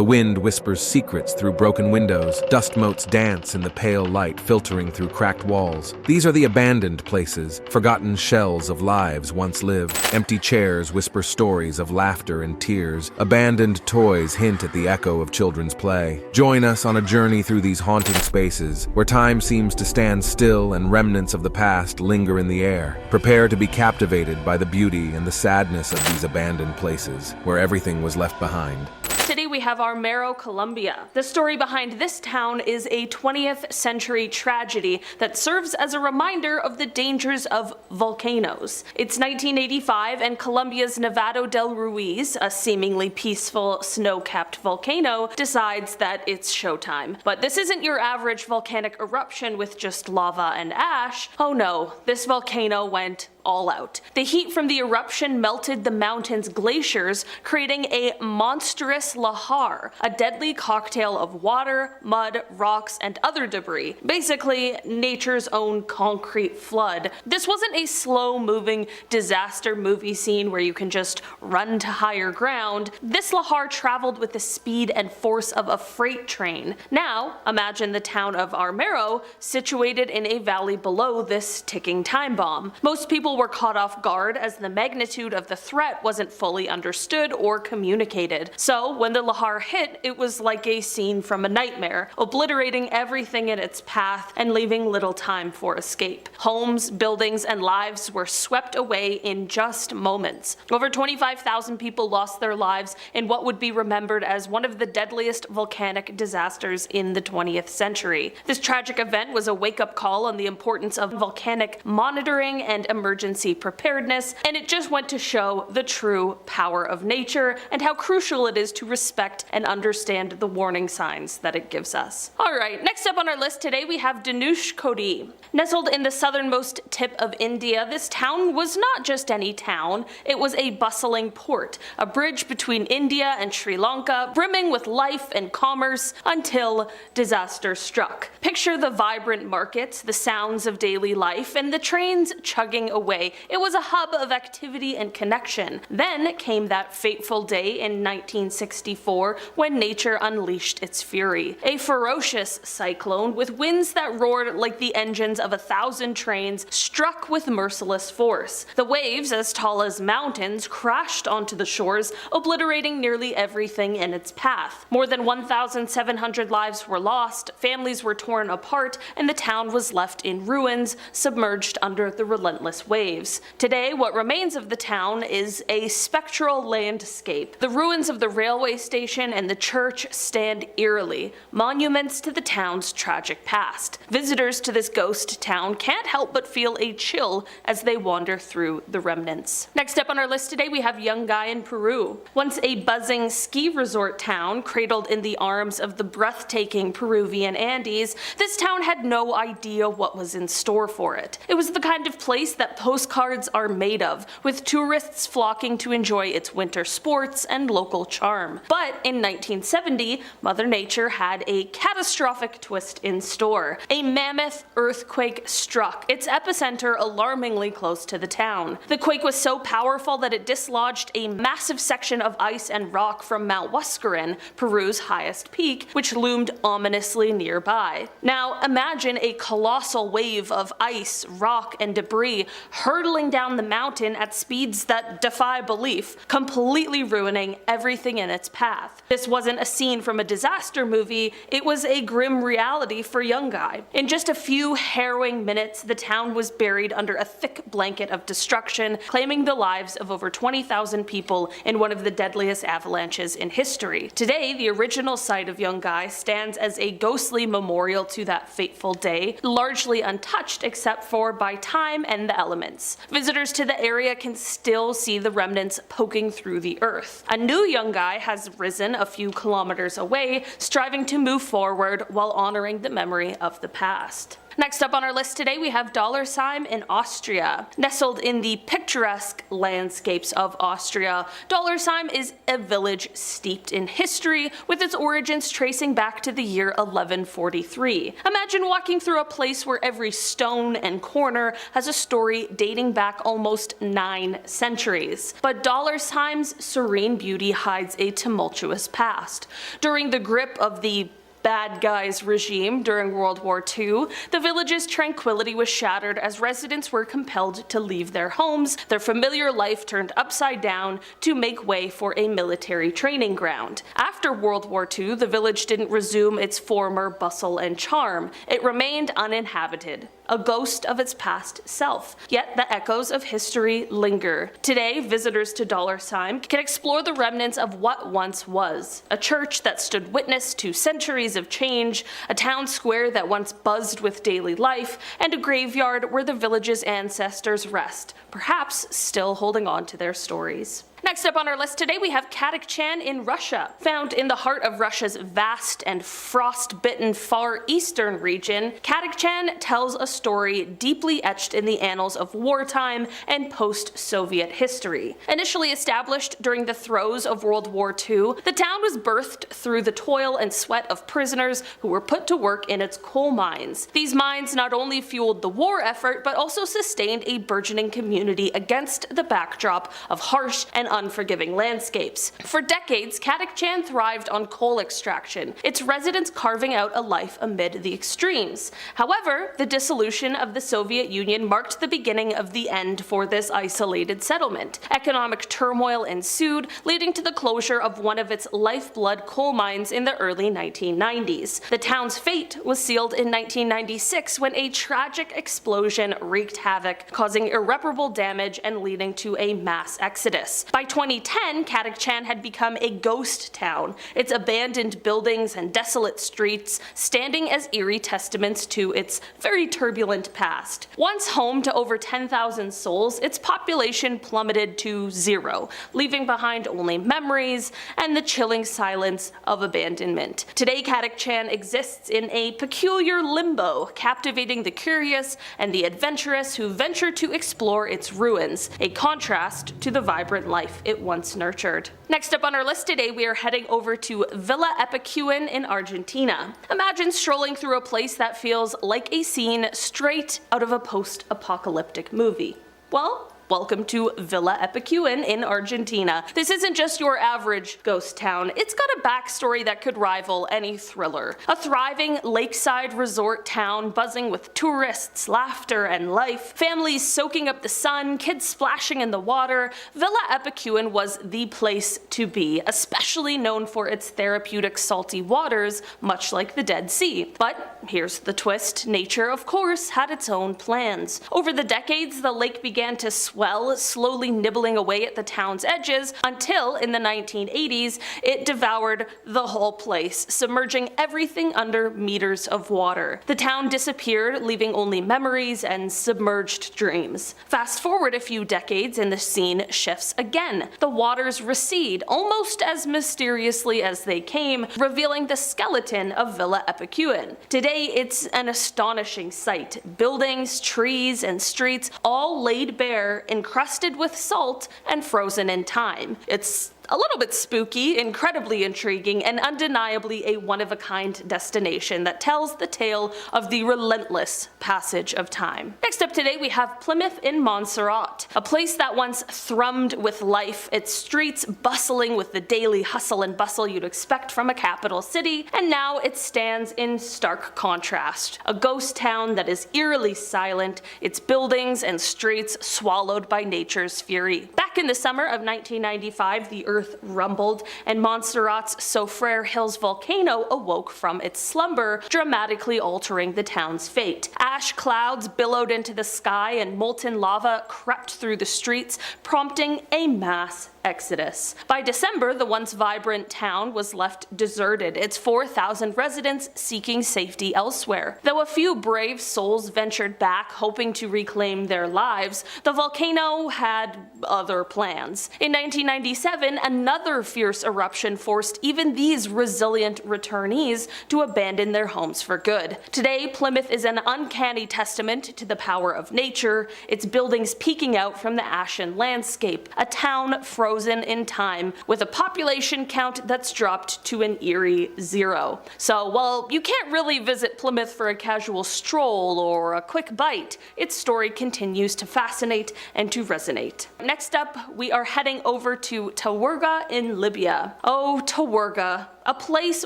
The wind whispers secrets through broken windows. Dust motes dance in the pale light filtering through cracked walls. These are the abandoned places, forgotten shells of lives once lived. Empty chairs whisper stories of laughter and tears. Abandoned toys hint at the echo of children's play. Join us on a journey through these haunting spaces, where time seems to stand still and remnants of the past linger in the air. Prepare to be captivated by the beauty and the sadness of these abandoned places, where everything was left behind. Today we have Armero, Colombia. The story behind this town is a 20th century tragedy that serves as a reminder of the dangers of volcanoes. It's 1985 and Colombia's Nevado del Ruiz, a seemingly peaceful snow-capped volcano, decides that it's showtime. But this isn't your average volcanic eruption with just lava and ash. Oh no, this volcano went all out. The heat from the eruption melted the mountain's glaciers, creating a monstrous lahar, a deadly cocktail of water, mud, rocks, and other debris. Basically, nature's own concrete flood. This wasn't a slow-moving disaster movie scene where you can just run to higher ground. This lahar traveled with the speed and force of a freight train. Now, imagine the town of Armero situated in a valley below this ticking time bomb. Most people were caught off guard as the magnitude of the threat wasn't fully understood or communicated. So when the lahar hit, it was like a scene from a nightmare, obliterating everything in its path and leaving little time for escape. Homes, buildings, and lives were swept away in just moments. Over 25,000 people lost their lives in what would be remembered as one of the deadliest volcanic disasters in the 20th century. This tragic event was a wake-up call on the importance of volcanic monitoring and emergency preparedness, and it just went to show the true power of nature and how crucial it is to respect and understand the warning signs that it gives us. Alright, next up on our list today we have Dhanushkodi. Nestled in the southernmost tip of India, this town was not just any town, it was a bustling port, a bridge between India and Sri Lanka, brimming with life and commerce until disaster struck. Picture the vibrant markets, the sounds of daily life, and the trains chugging away. It was a hub of activity and connection. Then came that fateful day in 1964 when nature unleashed its fury. A ferocious cyclone with winds that roared like the engines of 1,000 trains struck with merciless force. The waves, as tall as mountains, crashed onto the shores, obliterating nearly everything in its path. More than 1,700 lives were lost, families were torn apart, and the town was left in ruins, submerged under the relentless waves. Today, what remains of the town is a spectral landscape. The ruins of the railway station and the church stand eerily, monuments to the town's tragic past. Visitors to this ghost town can't help but feel a chill as they wander through the remnants. Next up on our list today we have Guy in Peru. Once a buzzing ski resort town cradled in the arms of the breathtaking Peruvian Andes, this town had no idea what was in store for it. It was the kind of place that postcards are made of, with tourists flocking to enjoy its winter sports and local charm. But in 1970, Mother Nature had a catastrophic twist in store. A mammoth earthquake struck, its epicenter alarmingly close to the town. The quake was so powerful that it dislodged a massive section of ice and rock from Mount Huascaran, Peru's highest peak, which loomed ominously nearby. Now imagine a colossal wave of ice, rock, and debris hurtling down the mountain at speeds that defy belief, completely ruining everything in its path. This wasn't a scene from a disaster movie, it was a grim reality for Guy. In just a few harrowing minutes, the town was buried under a thick blanket of destruction, claiming the lives of over 20,000 people in one of the deadliest avalanches in history. Today, the original site of Guy stands as a ghostly memorial to that fateful day, largely untouched except for by time and the elements. Visitors to the area can still see the remnants poking through the earth. A new Guy has risen a few kilometers away, striving to move forward while honoring the memory of the past. Next up on our list today, we have Dollersheim in Austria. Nestled in the picturesque landscapes of Austria, Dollersheim is a village steeped in history, with its origins tracing back to the year 1143. Imagine walking through a place where every stone and corner has a story dating back almost 9 centuries. But Dollersheim's serene beauty hides a tumultuous past. During the grip of the bad guys regime during World War II, the village's tranquility was shattered as residents were compelled to leave their homes, their familiar life turned upside down to make way for a military training ground. After World War II, the village didn't resume its former bustle and charm. It remained uninhabited, a ghost of its past self. Yet the echoes of history linger. Today, visitors to Dollersheim can explore the remnants of what once was. A church that stood witness to centuries of change, a town square that once buzzed with daily life, and a graveyard where the village's ancestors rest, perhaps still holding on to their stories. Next up on our list today, we have Katchan in Russia. Found in the heart of Russia's vast and frost-bitten far eastern region, Katchan tells a story deeply etched in the annals of wartime and post-Soviet history. Initially established during the throes of World War II, the town was birthed through the toil and sweat of prisoners who were put to work in its coal mines. These mines not only fueled the war effort, but also sustained a burgeoning community against the backdrop of harsh and unforgiving landscapes. For decades, Katchan thrived on coal extraction, its residents carving out a life amid the extremes. However, the dissolution of the Soviet Union marked the beginning of the end for this isolated settlement. Economic turmoil ensued, leading to the closure of one of its lifeblood coal mines in the early 1990s. The town's fate was sealed in 1996 when a tragic explosion wreaked havoc, causing irreparable damage and leading to a mass exodus. By 2010, Katchan had become a ghost town, its abandoned buildings and desolate streets standing as eerie testaments to its very turbulent past. Once home to over 10,000 souls, its population plummeted to 0, leaving behind only memories and the chilling silence of abandonment. Today, Katchan exists in a peculiar limbo, captivating the curious and the adventurous who venture to explore its ruins, a contrast to the vibrant life it once nurtured. Next up on our list today, we are heading over to Villa Epican in Argentina. Imagine strolling through a place that feels like a scene straight out of a post-apocalyptic movie. Well, welcome to Villa Epican in Argentina. This isn't just your average ghost town, it's got a backstory that could rival any thriller. A thriving lakeside resort town buzzing with tourists, laughter, and life, families soaking up the sun, kids splashing in the water, Villa Epican was the place to be, especially known for its therapeutic salty waters, much like the Dead Sea. But here's the twist, nature of course had its own plans. Over the decades, the lake began to swell, slowly nibbling away at the town's edges until, in the 1980s, it devoured the whole place, submerging everything under meters of water. The town disappeared, leaving only memories and submerged dreams. Fast forward a few decades and the scene shifts again. The waters recede, almost as mysteriously as they came, revealing the skeleton of Villa Epican. Today, it's an astonishing sight. Buildings, trees, and streets all laid bare, encrusted with salt and frozen in time. It's a little bit spooky, incredibly intriguing, and undeniably a one-of-a-kind destination that tells the tale of the relentless passage of time. Next up today, we have Plymouth in Montserrat, a place that once thrummed with life, its streets bustling with the daily hustle and bustle you'd expect from a capital city, and now it stands in stark contrast. A ghost town that is eerily silent, its buildings and streets swallowed by nature's fury. Back in the summer of 1995, the earth rumbled, and Montserrat's Soufriere Hills volcano awoke from its slumber, dramatically altering the town's fate. Ash clouds billowed into the sky and molten lava crept through the streets, prompting a mass exodus. By December, the once vibrant town was left deserted, its 4,000 residents seeking safety elsewhere. Though a few brave souls ventured back, hoping to reclaim their lives, the volcano had other plans. In 1997, another fierce eruption forced even these resilient returnees to abandon their homes for good. Today, Plymouth is an uncanny testament to the power of nature, its buildings peeking out from the ashen landscape, a town frozen in time, with a population count that's dropped to an eerie 0. So while you can't really visit Plymouth for a casual stroll or a quick bite, its story continues to fascinate and to resonate. Next up, we are heading over to Torka in Libya. Oh, Torka. A place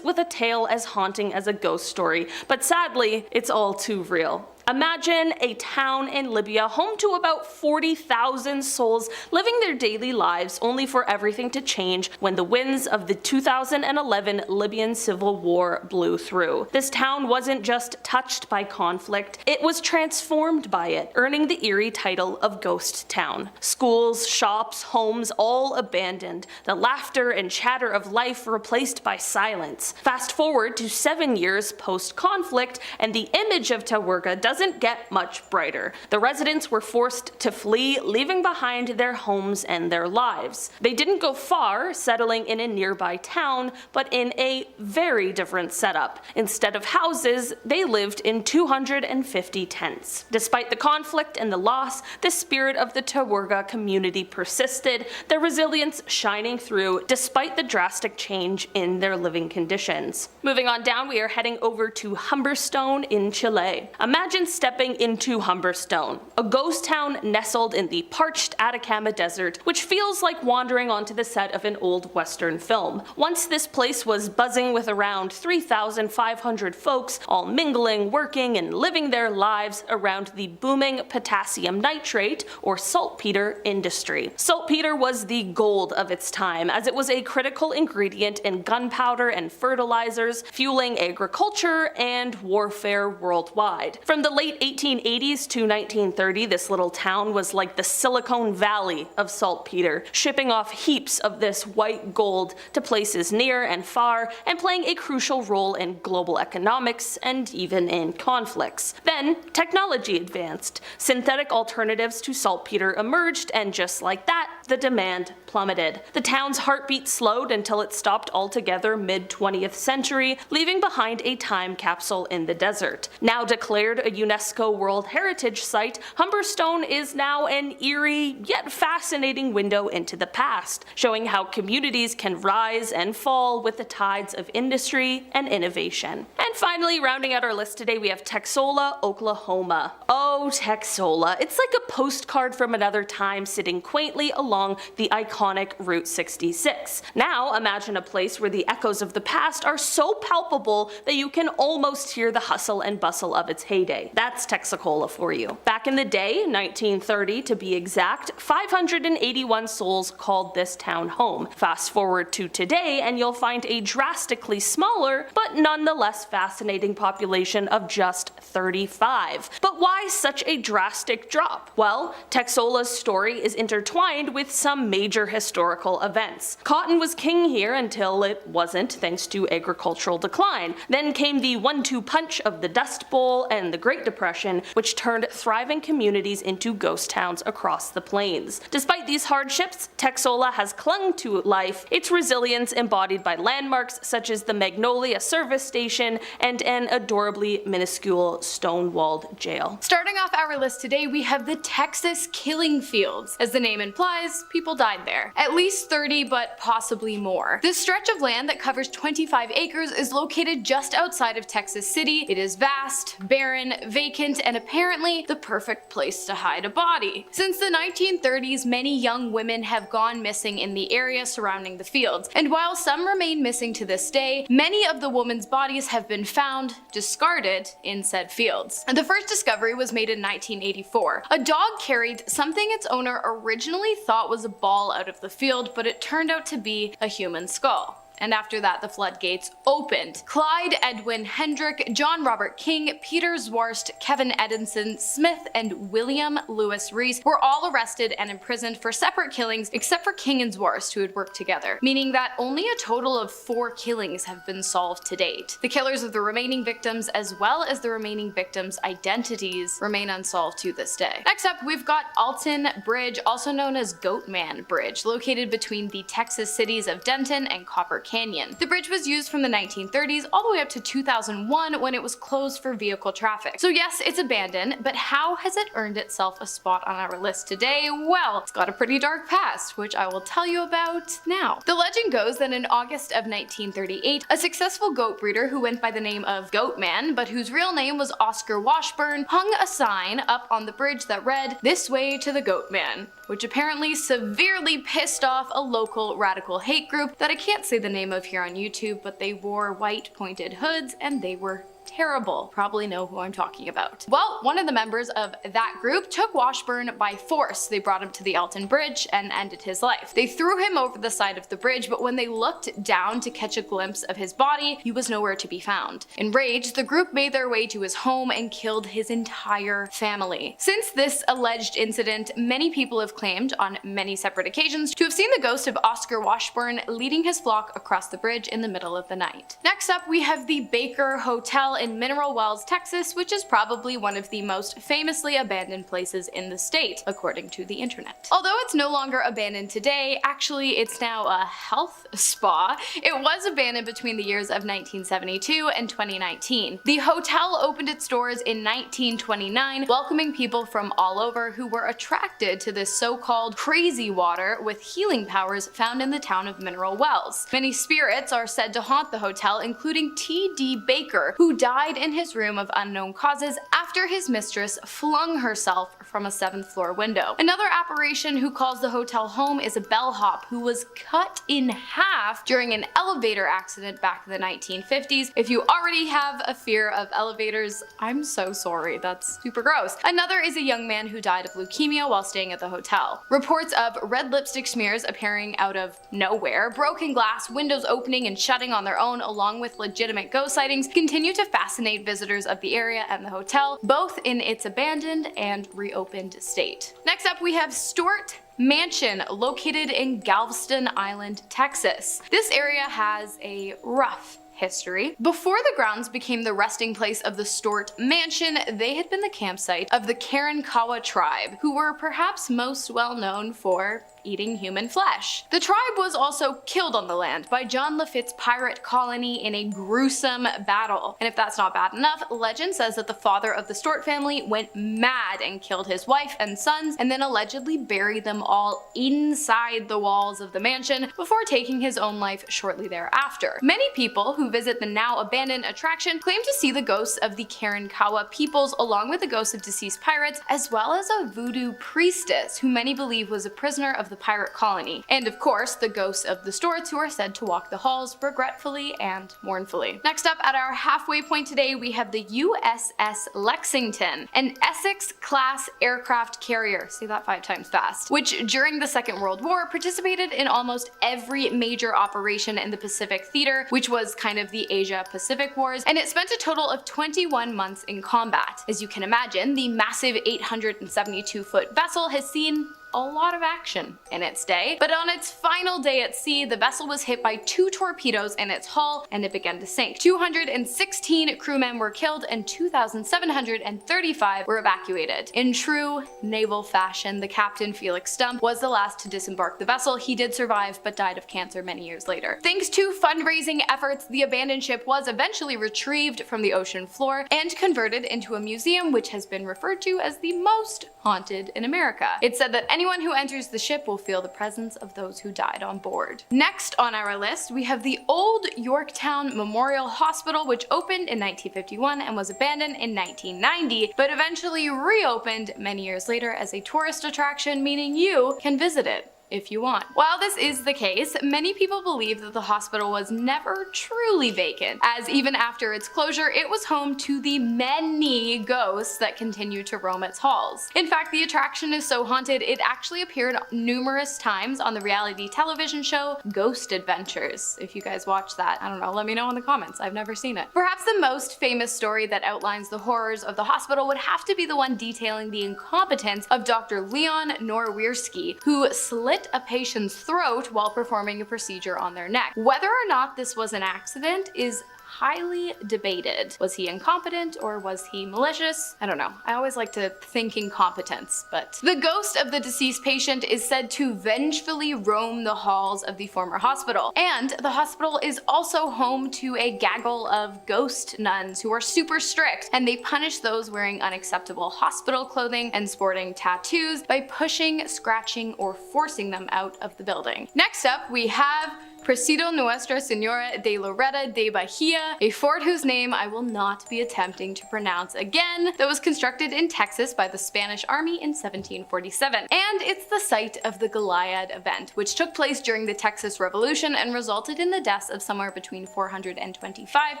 with a tale as haunting as a ghost story, but sadly, it's all too real. Imagine a town in Libya home to about 40,000 souls living their daily lives only for everything to change when the winds of the 2011 Libyan civil war blew through. This town wasn't just touched by conflict, it was transformed by it, earning the eerie title of Ghost Town. Schools, shops, homes, all abandoned. The laughter and chatter of life replaced by silence. Fast forward to 7 years post-conflict, and the image of Torka doesn't get much brighter. The residents were forced to flee, leaving behind their homes and their lives. They didn't go far, settling in a nearby town, but in a very different setup. Instead of houses, they lived in 250 tents. Despite the conflict and the loss, the spirit of the Torka community persisted, their resilience shining through despite the drastic change in their living conditions. Moving on down, we are heading over to Humberstone in Chile. Imagine stepping into Humberstone, a ghost town nestled in the parched Atacama Desert, which feels like wandering onto the set of an old Western film. Once this place was buzzing with around 3,500 folks, all mingling, working, and living their lives around the booming potassium nitrate, or saltpeter, industry. Saltpeter was the gold of its time, as it was a critical ingredient in gunpowder and fertilizers, fueling agriculture and warfare worldwide. From the late 1880s to 1930, this little town was like the Silicon Valley of saltpeter, shipping off heaps of this white gold to places near and far, and playing a crucial role in global economics and even in conflicts. Then, technology advanced. Synthetic alternatives to saltpeter emerged, and just like that, the demand plummeted. The town's heartbeat slowed until it stopped altogether mid-20th century, leaving behind a time capsule in the desert. Now declared a UNESCO World Heritage Site, Humberstone is now an eerie yet fascinating window into the past, showing how communities can rise and fall with the tides of industry and innovation. And finally, rounding out our list today, we have Texola, Oklahoma. Oh, Texola. It's like a postcard from another time sitting quaintly along the iconic Route 66. Now imagine a place where the echoes of the past are so palpable that you can almost hear the hustle and bustle of its heyday. That's Texola for you. Back in the day, 1930 to be exact, 581 souls called this town home. Fast forward to today and you'll find a drastically smaller, but nonetheless fascinating population of just 35. But why such a drastic drop? Well, Texola's story is intertwined with some major historical events. Cotton was king here until it wasn't, thanks to agricultural decline. Then came the 1-2 punch of the Dust Bowl and the Great Depression, which turned thriving communities into ghost towns across the plains. Despite these hardships, Texola has clung to life, its resilience embodied by landmarks such as the Magnolia service station and an adorably minuscule stone-walled jail. Starting off our list today, we have the Texas Killing Fields. As the name implies, people died there. At least 30, but possibly more. This stretch of land that covers 25 acres is located just outside of Texas City. It is vast, barren, vacant, and apparently the perfect place to hide a body. Since the 1930s, many young women have gone missing in the area surrounding the fields, and while some remain missing to this day, many of the women's bodies have been found, discarded, in said fields. The first discovery was made in 1984. A dog carried something its owner originally thought was a ball out of the field, but it turned out to be a human skull. and after that the floodgates opened. Clyde Edwin Hendrick, John Robert King, Peter Zwarst, Kevin Edinson Smith, and William Lewis Reese were all arrested and imprisoned for separate killings except for King and Zwarst, who had worked together, meaning that only a total of 4 killings have been solved to date. The killers of the remaining victims, as well as the remaining victims' identities, remain unsolved to this day. Next up, we've got Alton Bridge, also known as Goatman Bridge, located between the Texas cities of Denton and Copper Canyon. The bridge was used from the 1930s all the way up to 2001 when it was closed for vehicle traffic. So yes, it's abandoned, but how has it earned itself a spot on our list today? Well, it's got a pretty dark past, which I will tell you about now. The legend goes that in August of 1938, a successful goat breeder who went by the name of Goatman, but whose real name was Oscar Washburn, hung a sign up on the bridge that read, "This way to the Goatman," which apparently severely pissed off a local radical hate group that I can't say the name of here on YouTube, but they wore white pointed hoods and they were terrible. Probably know who I'm talking about. Well, one of the members of that group took Washburn by force. They brought him to the Alton Bridge and ended his life. They threw him over the side of the bridge, but when they looked down to catch a glimpse of his body, he was nowhere to be found. Enraged, the group made their way to his home and killed his entire family. Since this alleged incident, many people have claimed on many separate occasions to have seen the ghost of Oscar Washburn leading his flock across the bridge in the middle of the night. Next up, we have the Baker Hotel in Mineral Wells, Texas, which is probably one of the most famously abandoned places in the state, according to the internet. Although it's no longer abandoned today, actually it's now a health spa, it was abandoned between the years of 1972 and 2019. The hotel opened its doors in 1929, welcoming people from all over who were attracted to this so-called crazy water with healing powers found in the town of Mineral Wells. Many spirits are said to haunt the hotel, including T.D. Baker, who died in his room of unknown causes after his mistress flung herself from a 7th floor window. Another apparition who calls the hotel home is a bellhop who was cut in half during an elevator accident back in the 1950s. If you already have a fear of elevators, I'm so sorry, that's super gross. Another is a young man who died of leukemia while staying at the hotel. Reports of red lipstick smears appearing out of nowhere, broken glass, windows opening and shutting on their own, along with legitimate ghost sightings, continue to fascinate visitors of the area and the hotel, both in its abandoned and reopened state. Next up, we have Stort Mansion, located in Galveston Island, Texas. This area has a rough history. Before the grounds became the resting place of the Stort Mansion, they had been the campsite of the Karankawa tribe, who were perhaps most well known for eating human flesh. The tribe was also killed on the land by John Lafitte's pirate colony in a gruesome battle. And if that's not bad enough, legend says that the father of the Stort family went mad and killed his wife and sons, and then allegedly buried them all inside the walls of the mansion before taking his own life shortly thereafter. Many people who visit the now abandoned attraction claim to see the ghosts of the Karankawa peoples along with the ghosts of deceased pirates, as well as a voodoo priestess who many believe was a prisoner of the pirate colony, and of course the ghosts of the Storts, who are said to walk the halls regretfully and mournfully. Next up at our halfway point today, we have the USS Lexington, an Essex-class aircraft carrier, say that 5 times fast, which during the Second World War participated in almost every major operation in the Pacific theater, which was kind of the Asia-Pacific Wars, and it spent a total of 21 months in combat. As you can imagine, the massive 872-foot vessel has seen a lot of action in its day, but on its final day at sea, the vessel was hit by 2 torpedoes in its hull and it began to sink. 216 crewmen were killed and 2,735 were evacuated. In true naval fashion, the captain, Felix Stump, was the last to disembark the vessel. He did survive, but died of cancer many years later. Thanks to fundraising efforts, the abandoned ship was eventually retrieved from the ocean floor and converted into a museum, which has been referred to as the most haunted in America. It's said that anyone who enters the ship will feel the presence of those who died on board. Next on our list, we have the Old Yorktown Memorial Hospital, which opened in 1951 and was abandoned in 1990, but eventually reopened many years later as a tourist attraction, meaning you can visit it. if you want. While this is the case, many people believe that the hospital was never truly vacant, as even after its closure, it was home to the many ghosts that continue to roam its halls. In fact, the attraction is so haunted, it actually appeared numerous times on the reality television show Ghost Adventures. If you guys watch that, I don't know, let me know in the comments. I've never seen it. Perhaps the most famous story that outlines the horrors of the hospital would have to be the one detailing the incompetence of Dr. Leon Norwierski, who slit a patient's throat while performing a procedure on their neck. Whether or not this was an accident is highly debated. Was he incompetent or was he malicious? I don't know. I always like to think incompetence, but the ghost of the deceased patient is said to vengefully roam the halls of the former hospital. And the hospital is also home to a gaggle of ghost nuns who are super strict, and they punish those wearing unacceptable hospital clothing and sporting tattoos by pushing, scratching, or forcing them out of the building. Next up, we have Prto Nuestra Senora de Loretta de Bahia, a fort whose name I will not be attempting to pronounce again, that was constructed in Texas by the Spanish Army in 1747. And it's the site of the Goliad event, which took place during the Texas Revolution and resulted in the deaths of somewhere between 425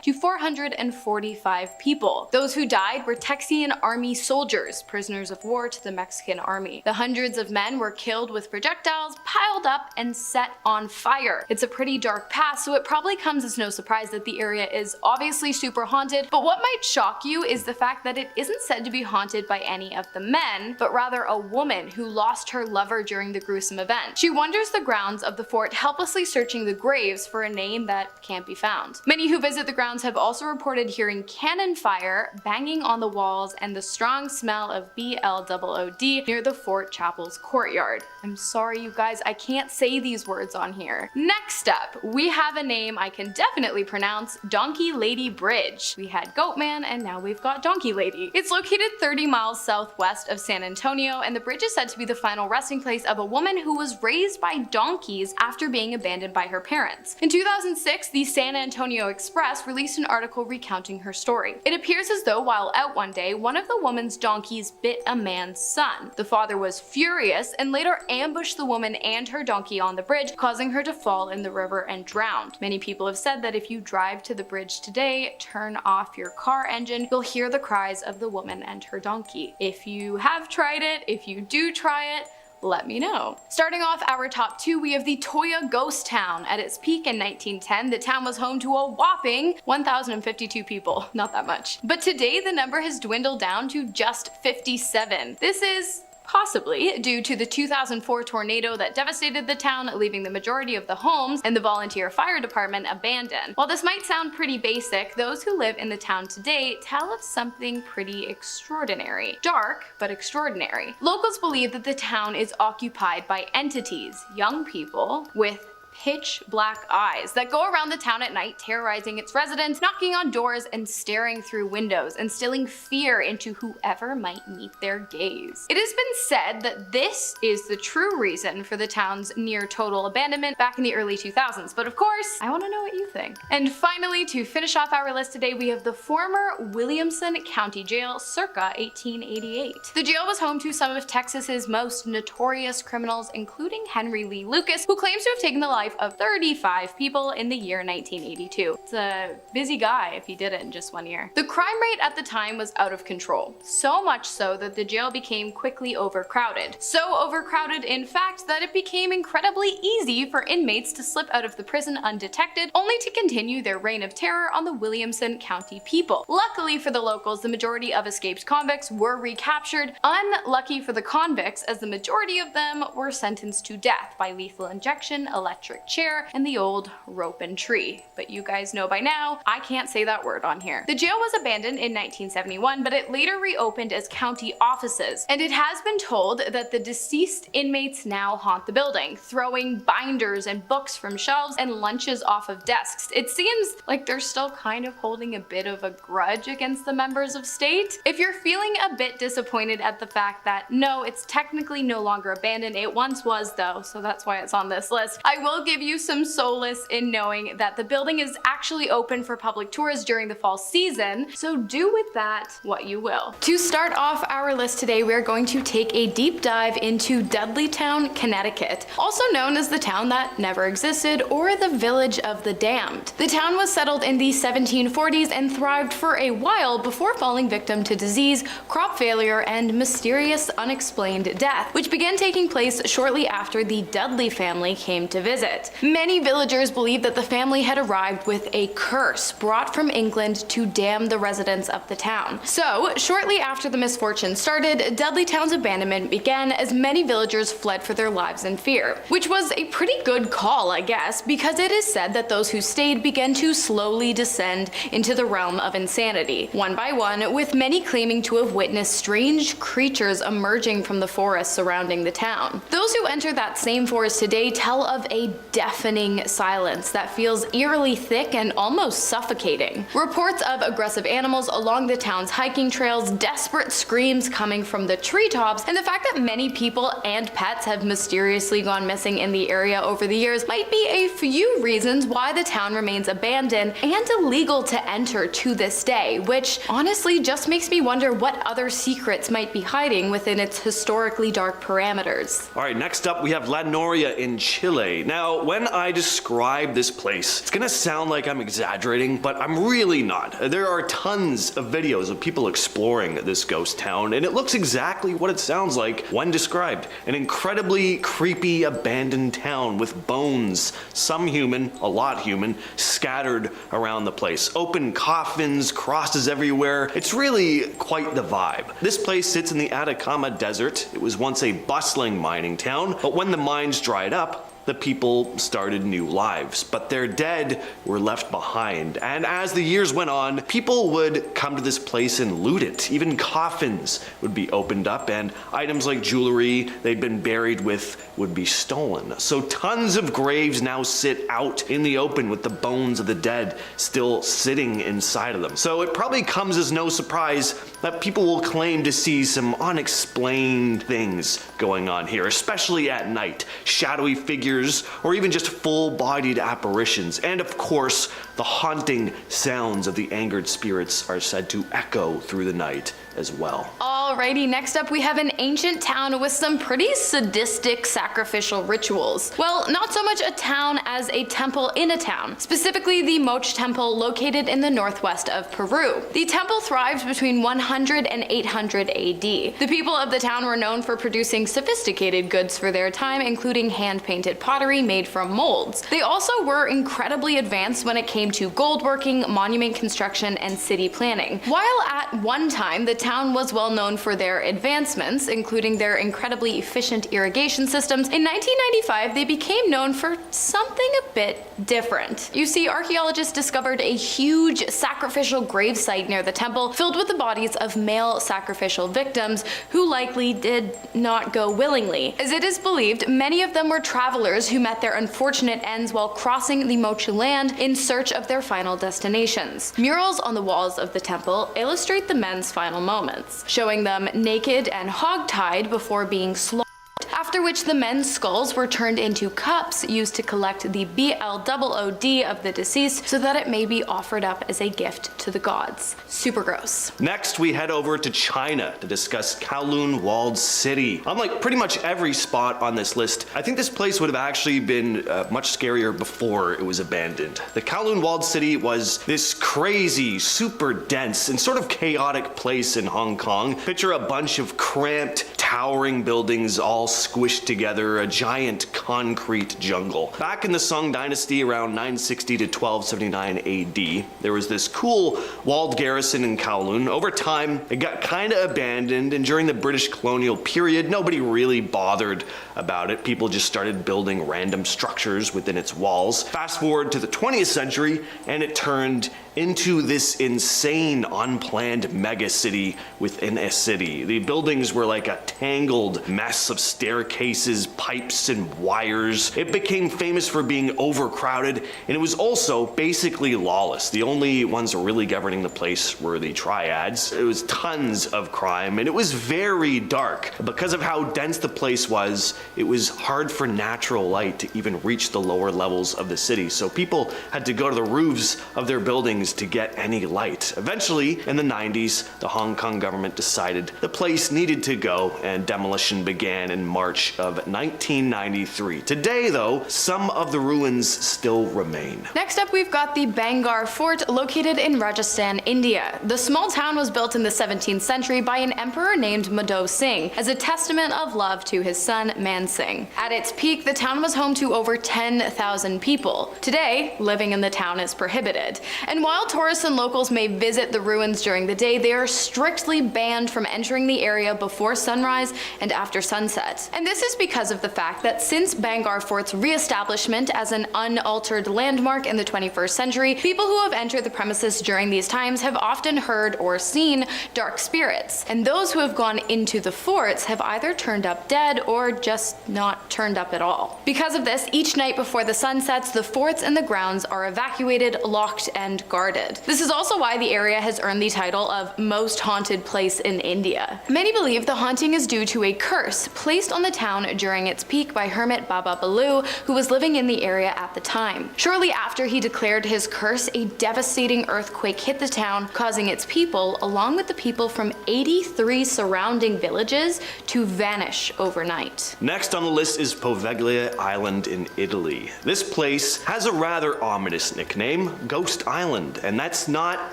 to 445 people. Those who died were Texian army soldiers, prisoners of war to the Mexican army. The hundreds of men were killed with projectiles, piled up, and set on fire. It's a pretty dark past, so it probably comes as no surprise that the area is obviously super haunted, but what might shock you is the fact that it isn't said to be haunted by any of the men, but rather a woman who lost her lover during the gruesome event. She wanders the grounds of the fort, helplessly searching the graves for a name that can't be found. Many who visit the grounds have also reported hearing cannon fire, banging on the walls, and the strong smell of BLOOD near the fort chapel's courtyard. I'm sorry you guys, I can't say these words on here. Next up, we have a name I can definitely pronounce, Donkey Lady Bridge. We had Goatman and now we've got Donkey Lady. It's located 30 miles southwest of San Antonio, and the bridge is said to be the final resting place of a woman who was raised by donkeys after being abandoned by her parents. In 2006, the San Antonio Express released an article recounting her story. It appears as though while out one day, one of the woman's donkeys bit a man's son. The father was furious and later ambushed the woman and her donkey on the bridge, causing her to fall in the river and drowned. Many people have said that if you drive to the bridge today, turn off your car engine, you'll hear the cries of the woman and her donkey. If you have tried it, if you do try it, let me know. Starting off our top two, we have the Toya Ghost Town. At its peak in 1910, the town was home to a whopping 1,052 people. Not that much. But today, the number has dwindled down to just 57. This is possibly due to the 2004 tornado that devastated the town, leaving the majority of the homes and the volunteer fire department abandoned. While this might sound pretty basic, those who live in the town today tell of something pretty extraordinary. Dark, but extraordinary. Locals believe that the town is occupied by entities, young people with pitch black eyes that go around the town at night, terrorizing its residents, knocking on doors and staring through windows, instilling fear into whoever might meet their gaze. It has been said that this is the true reason for the town's near total abandonment back in the early 2000s, but of course, I want to know what you think. And finally, to finish off our list today, we have the former Williamson County Jail circa 1888. The jail was home to some of Texas's most notorious criminals, including Henry Lee Lucas, who claims to have taken the life of 35 people in the year 1982. It's a busy guy if he did it in just 1 year. The crime rate at the time was out of control, so much so that the jail became quickly overcrowded. So overcrowded, in fact, that it became incredibly easy for inmates to slip out of the prison undetected, only to continue their reign of terror on the Williamson County people. Luckily for the locals, the majority of escaped convicts were recaptured. Unlucky for the convicts, as the majority of them were sentenced to death by lethal injection, electric chair, and the old rope and tree. But you guys know by now, I can't say that word on here. The jail was abandoned in 1971, but it later reopened as county offices, and it has been told that the deceased inmates now haunt the building, throwing binders and books from shelves and lunches off of desks. It seems like they're still kind of holding a bit of a grudge against the members of state. If you're feeling a bit disappointed at the fact that no, it's technically no longer abandoned, it once was though, so that's why it's on this list, I will will give you some solace in knowing that the building is actually open for public tours during the fall season, so do with that what you will. To start off our list today, we are going to take a deep dive into Dudley Town, Connecticut, also known as the town that never existed or the village of the damned. The town was settled in the 1740s and thrived for a while before falling victim to disease, crop failure, and mysterious unexplained death, which began taking place shortly after the Dudley family came to visit. Many villagers believe that the family had arrived with a curse brought from England to damn the residents of the town. So, shortly after the misfortune started, Dudley Town's abandonment began as many villagers fled for their lives in fear, which was a pretty good call, I guess, because it is said that those who stayed began to slowly descend into the realm of insanity, one by one, with many claiming to have witnessed strange creatures emerging from the forest surrounding the town. Those who enter that same forest today tell of a deafening silence that feels eerily thick and almost suffocating. Reports of aggressive animals along the town's hiking trails, desperate screams coming from the treetops, and the fact that many people and pets have mysteriously gone missing in the area over the years might be a few reasons why the town remains abandoned and illegal to enter to this day, which honestly just makes me wonder what other secrets might be hiding within its historically dark parameters. Alright, next up we have Loria in Chile. Now, when I describe this place, it's gonna sound like I'm exaggerating, but I'm really not. There are tons of videos of people exploring this ghost town, and it looks exactly what it sounds like when described. An incredibly creepy abandoned town with bones, some human, a lot human, scattered around the place. Open coffins, crosses everywhere. It's really quite the vibe. This place sits in the Atacama Desert. It was once a bustling mining town, but when the mines dried up, the people started new lives, but their dead were left behind. And as the years went on, people would come to this place and loot it. Even coffins would be opened up, and items like jewelry they'd been buried with would be stolen. So tons of graves now sit out in the open with the bones of the dead still sitting inside of them. So it probably comes as no surprise that people will claim to see some unexplained things going on here, especially at night. Shadowy figures, or even just full-bodied apparitions. And of course, the haunting sounds of the angered spirits are said to echo through the night as well. Alrighty, next up we have an ancient town with some pretty sadistic sacrificial rituals. Well, not so much a town as a temple in a town, specifically the Mochu Temple located in the northwest of Peru. The temple thrived between 100 and 800 AD. The people of the town were known for producing sophisticated goods for their time, including hand-painted pottery made from molds. They also were incredibly advanced when it came to goldworking, monument construction, and city planning. While at one time the town was well known for their advancements, including their incredibly efficient irrigation systems, in 1995 they became known for something a bit different. You see, archaeologists discovered a huge sacrificial grave site near the temple filled with the bodies of male sacrificial victims who likely did not go willingly. As it is believed, many of them were travelers who met their unfortunate ends while crossing the Mochu land in search of their final destinations. Murals on the walls of the temple illustrate the men's final moments, showing them naked and hog-tied before being slaughtered, after which the men's skulls were turned into cups used to collect the blood of the deceased so that it may be offered up as a gift to the gods. Super gross. Next, we head over to China to discuss Kowloon Walled City. Unlike pretty much every spot on this list, I think this place would have actually been much scarier before it was abandoned. The Kowloon Walled City was this crazy, super dense, and sort of chaotic place in Hong Kong. Picture a bunch of cramped, towering buildings all squished together, a giant concrete jungle. Back in the Song Dynasty around 960 to 1279 AD, there was this cool walled garrison in Kowloon. Over time, it got kinda abandoned, and during the British colonial period, nobody really bothered about it. People just started building random structures within its walls. Fast forward to the 20th century, and it turned into this insane, unplanned mega city within a city. The buildings were like a tangled mess of staircases, pipes, and wires. It became famous for being overcrowded, and it was also basically lawless. The only ones really governing the place were the triads. It was tons of crime, and it was very dark. Because of how dense the place was, it was hard for natural light to even reach the lower levels of the city, so people had to go to the roofs of their buildings to get any light. Eventually, in the 90s, the Hong Kong government decided the place needed to go, and demolition began in March of 1993. Today, though, some of the ruins still remain. Next up, we've got the Bangar Fort, located in Rajasthan, India. The small town was built in the 17th century by an emperor named Madho Singh as a testament of love to his son Man Singh. At its peak, the town was home to over 10,000 people. Today, living in the town is prohibited. And while tourists and locals may visit the ruins during the day, they are strictly banned from entering the area before sunrise and after sunset. And this is because of the fact that since Bangar Fort's re-establishment as an unaltered landmark in the 21st century, people who have entered the premises during these times have often heard or seen dark spirits. And those who have gone into the forts have either turned up dead or just not turned up at all. Because of this, each night before the sun sets, the forts and the grounds are evacuated, locked, and guarded. This is also why the area has earned the title of most haunted place in India. Many believe the haunting is due to a curse placed on the town during its peak by hermit Baba Balu, who was living in the area at the time. Shortly after he declared his curse, a devastating earthquake hit the town, causing its people, along with the people from 83 surrounding villages, to vanish overnight. Next on the list is Paglia Island in Italy. This place has a rather ominous nickname, Ghost Island, and that's not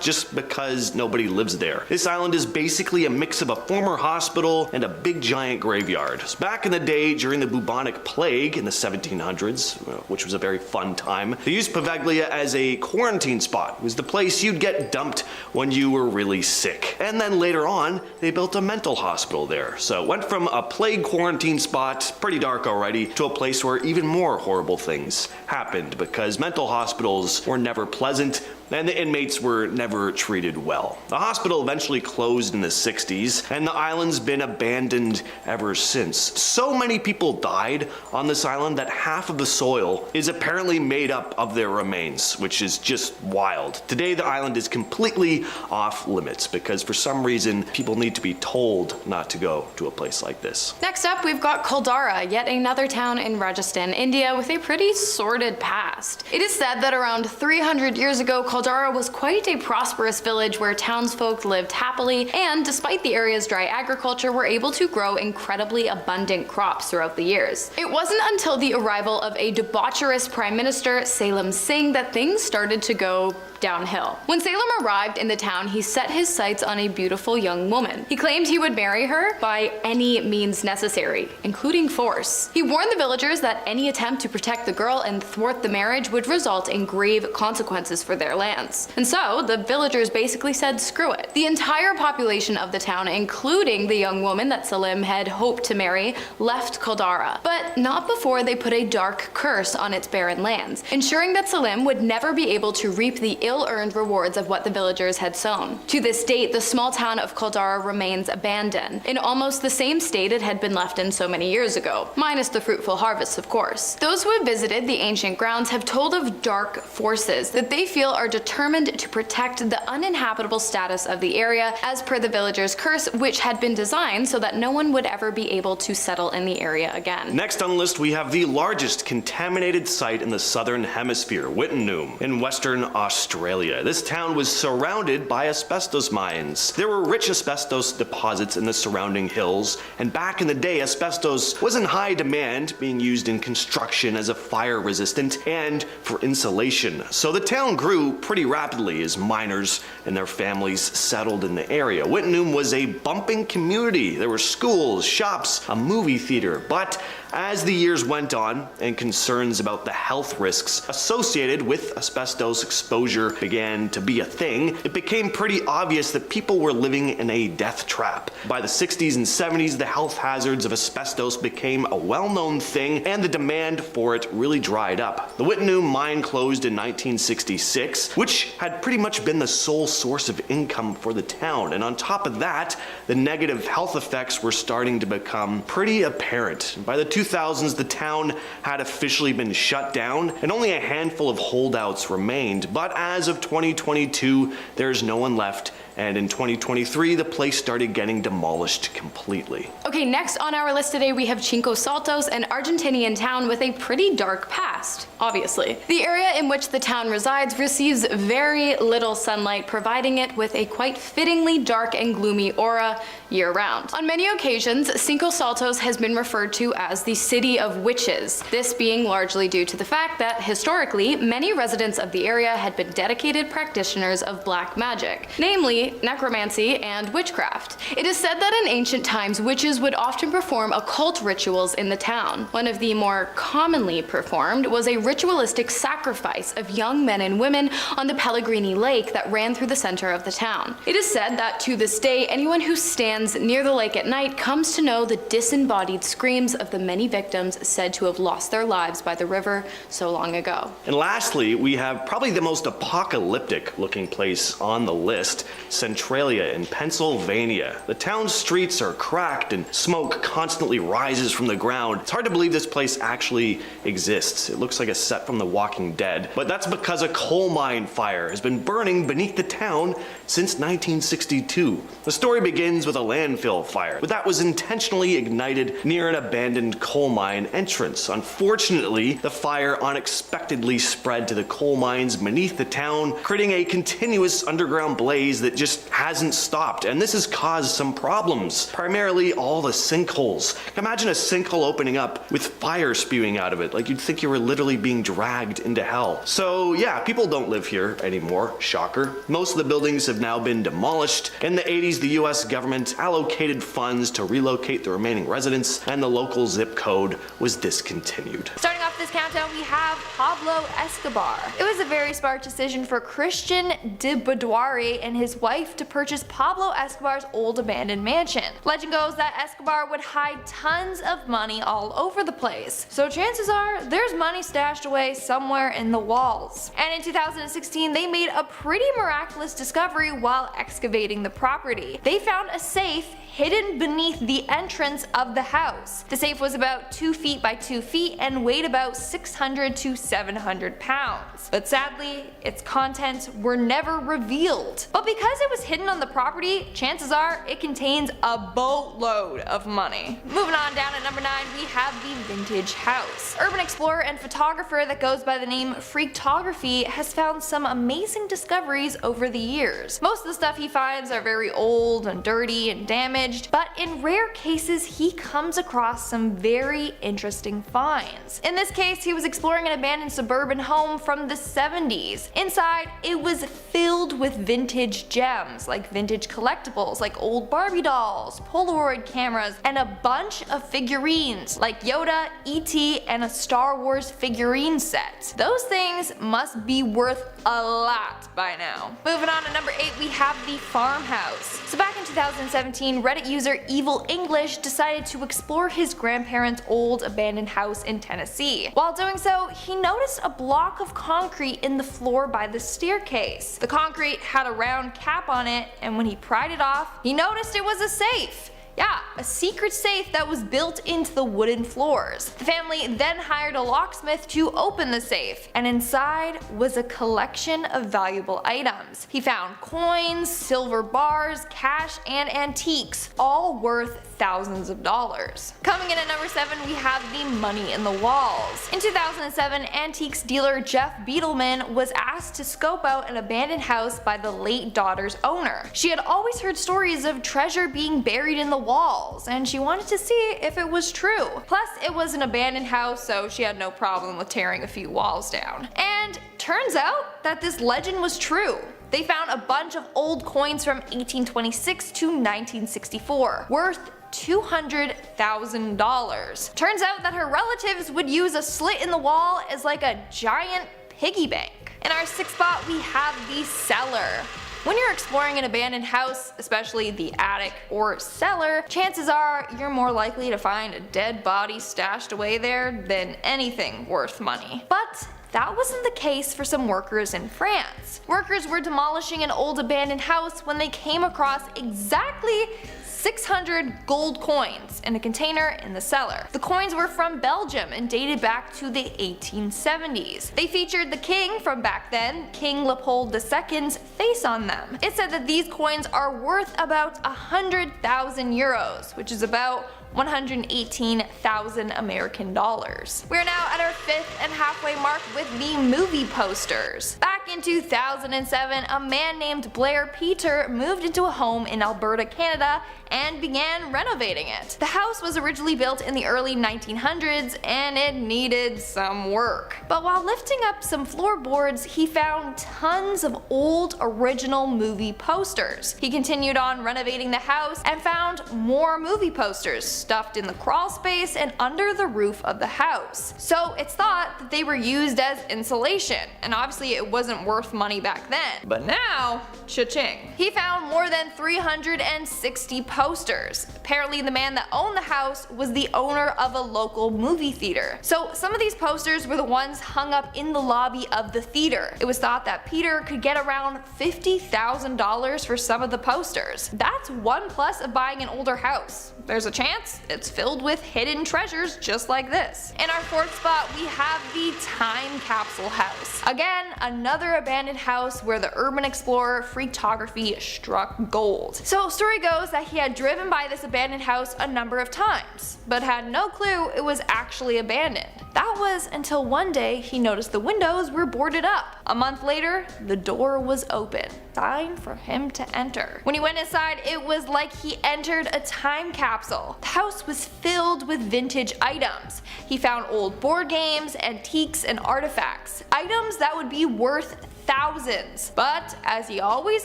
just because nobody lives there. This island is basically a mix of a former hospital and a big giant graveyard. Back in the day, during the bubonic plague in the 1700s, which was a very fun time, they used Paglia as a quarantine spot. It was the place you'd get dumped when you were really sick. And then later on, they built a mental hospital there. So it went from a plague quarantine spot, pretty dark already, to a place where even more horrible things happened because mental hospitals were never pleasant and the inmates were never treated well. The hospital eventually closed in the 60s, and the island's been abandoned ever since. So many people died on this island that half of the soil is apparently made up of their remains, which is just wild. Today, the island is completely off limits because for some reason, people need to be told not to go to a place like this. Next up, we've got Caldara, yet another town in Rajasthan, India, with a pretty sordid past. It is said that around 300 years ago, Caldara was quite a prosperous village where townsfolk lived happily, and despite the area's dry agriculture, were able to grow incredibly abundant crops throughout the years. It wasn't until the arrival of a debaucherous Prime Minister, Salem Singh, that things started to go downhill. When Salem arrived in the town, he set his sights on a beautiful young woman. He claimed he would marry her by any means necessary, including force. He warned the villagers that any attempt to protect the girl and thwart the marriage would result in grave consequences for their lands. And so, the villagers basically said screw it. The entire population of the town, including the young woman that Salem had hoped to marry, left Caldara, but not before they put a dark curse on its barren lands, ensuring that Salem would never be able to reap the ill-earned rewards of what the villagers had sown. To this date, the small town of Caldara remains abandoned, in almost the same state it had been left in so many years ago, minus the fruitful harvests, of course. Those who have visited the ancient grounds have told of dark forces that they feel are determined to protect the uninhabitable status of the area, as per the villagers' curse, which had been designed so that no one would ever be able to settle in the area again. Next on the list, we have the largest contaminated site in the southern hemisphere, Wittenoom, in western Australia. This town was surrounded by asbestos mines. There were rich asbestos deposits in the surrounding hills, and back in the day, asbestos was in high demand, being used in construction as a fire resistant and for insulation. So the town grew pretty rapidly as miners and their families settled in the area. Wittenoom was a bumping community. There were schools, shops, a movie theater, but As the years went on and concerns about the health risks associated with asbestos exposure began to be a thing, it became pretty obvious that people were living in a death trap. By the 60s and 70s, the health hazards of asbestos became a well-known thing and the demand for it really dried up. The Witnau mine closed in 1966, which had pretty much been the sole source of income for the town, and on top of that, the negative health effects were starting to become pretty apparent. By the 2000s, the town had officially been shut down and only a handful of holdouts remained, but as of 2022, there's no one left, and in 2023, the place started getting demolished completely. Okay, next on our list today we have Chinco Salos, an Argentinian town with a pretty dark past, obviously. The area in which the town resides receives very little sunlight, providing it with a quite fittingly dark and gloomy aura year-round. On many occasions, Chinco Salos has been referred to as the City of Witches, this being largely due to the fact that, historically, many residents of the area had been dedicated practitioners of black magic, namely necromancy and witchcraft. It is said that in ancient times, witches would often perform occult rituals in the town. One of the more commonly performed was a ritualistic sacrifice of young men and women on the Pellegrini Lake that ran through the center of the town. It is said that to this day, anyone who stands near the lake at night comes to know the disembodied screams of the many victims said to have lost their lives by the river so long ago. And lastly, we have probably the most apocalyptic looking place on the list, Centralia in Pennsylvania. The town's streets are cracked and smoke constantly rises from the ground. It's hard to believe this place actually exists. It looks like a set from The Walking Dead, but that's because a coal mine fire has been burning beneath the town since 1962. The story begins with a landfill fire, but that was intentionally ignited near an abandoned coal mine entrance. Unfortunately, the fire unexpectedly spread to the coal mines beneath the town, creating a continuous underground blaze that just hasn't stopped, and this has caused some problems, primarily all the sinkholes. Imagine a sinkhole opening up with fire spewing out of it, like you'd think you were literally being dragged into hell. So yeah, people don't live here anymore, shocker. Most of the buildings have now been demolished. In the 80s, the US government allocated funds to relocate the remaining residents, and the local zip code was discontinued. Starting off this countdown, we have Pablo Escobar. It was a very smart decision for Christian de Boudoir and his wife to purchase Pablo Escobar's old abandoned mansion. Legend goes that Escobar would hide tons of money all over the place, so chances are there's money stashed away somewhere in the walls. And in 2016, they made a pretty miraculous discovery while excavating the property. They found a safe hidden beneath the entrance of the house. The safe was about 2 feet by 2 feet and weighed about 600 to 700 pounds. But sadly, its contents were never revealed. But because it was hidden on the property, chances are it contains a boatload of money. Moving on down at number 9, we have the vintage house. Urban explorer and photographer that goes by the name Freaktography has found some amazing discoveries over the years. Most of the stuff he finds are very old and dirty and damaged, but in rare cases he comes across some very interesting finds. In this case, he was exploring an abandoned suburban home from the 70s. Inside, it was filled with vintage gems, like vintage collectibles like old Barbie dolls, Polaroid cameras, and a bunch of figurines like Yoda, E.T., and a Star Wars figurine set. Those things must be worth a lot by now. Moving on to number 8, we have the farmhouse. So back in 2017, Reddit user Evil English decided to explore his grandparents' old abandoned house in Tennessee. While doing so, he noticed a block of concrete in the floor by the staircase. The concrete had a round cap on it, and when he pried it off, he noticed it was a safe. Yeah, a secret safe that was built into the wooden floors. The family then hired a locksmith to open the safe, and inside was a collection of valuable items. He found coins, silver bars, cash, and antiques, all worth thousands of dollars. Coming in at number 7, we have the money in the walls. In 2007, antiques dealer Jeff Beetleman was asked to scope out an abandoned house by the late daughter's owner. She had always heard stories of treasure being buried in the walls, and she wanted to see if it was true. Plus, it was an abandoned house, so she had no problem with tearing a few walls down. And turns out that this legend was true. They found a bunch of old coins from 1826 to 1964, worth $200,000. Turns out that her relatives would use a slit in the wall as like a giant piggy bank. In our sixth spot, we have the cellar. When you're exploring an abandoned house, especially the attic or cellar, chances are you're more likely to find a dead body stashed away there than anything worth money. But that wasn't the case for some workers in France. Workers were demolishing an old abandoned house when they came across exactly 600 gold coins in a container in the cellar. The coins were from Belgium and dated back to the 1870s. They featured the king from back then, King Leopold II's face on them. It said that these coins are worth about 100,000 euros, which is about 118,000 American dollars. We're now at our fifth and halfway mark with the movie posters. Back in 2007, a man named Blair Peter moved into a home in Alberta, Canada and began renovating it. The house was originally built in the early 1900s and it needed some work. But while lifting up some floorboards, he found tons of old original movie posters. He continued on renovating the house and found more movie posters stuffed in the crawl space and under the roof of the house. So it's thought that they were used as insulation, and obviously it wasn't worth money back then. But now, cha-ching. He found more than 360 posters. Apparently the man that owned the house was the owner of a local movie theater. So some of these posters were the ones hung up in the lobby of the theater. It was thought that Peter could get around $50,000 for some of the posters. That's one plus of buying an older house. There's a chance it's filled with hidden treasures just like this. In our fourth spot, we have the time capsule house. Again, another abandoned house where the urban explorer photography struck gold. So story goes that he had driven by this abandoned house a number of times, but had no clue it was actually abandoned. That was until one day he noticed the windows were boarded up. A month later, the door was open. Time for him to enter. When he went inside, it was like he entered a time capsule. The house was filled with vintage items. He found old board games, antiques, and artifacts. Items that would be worth thousands. But as he always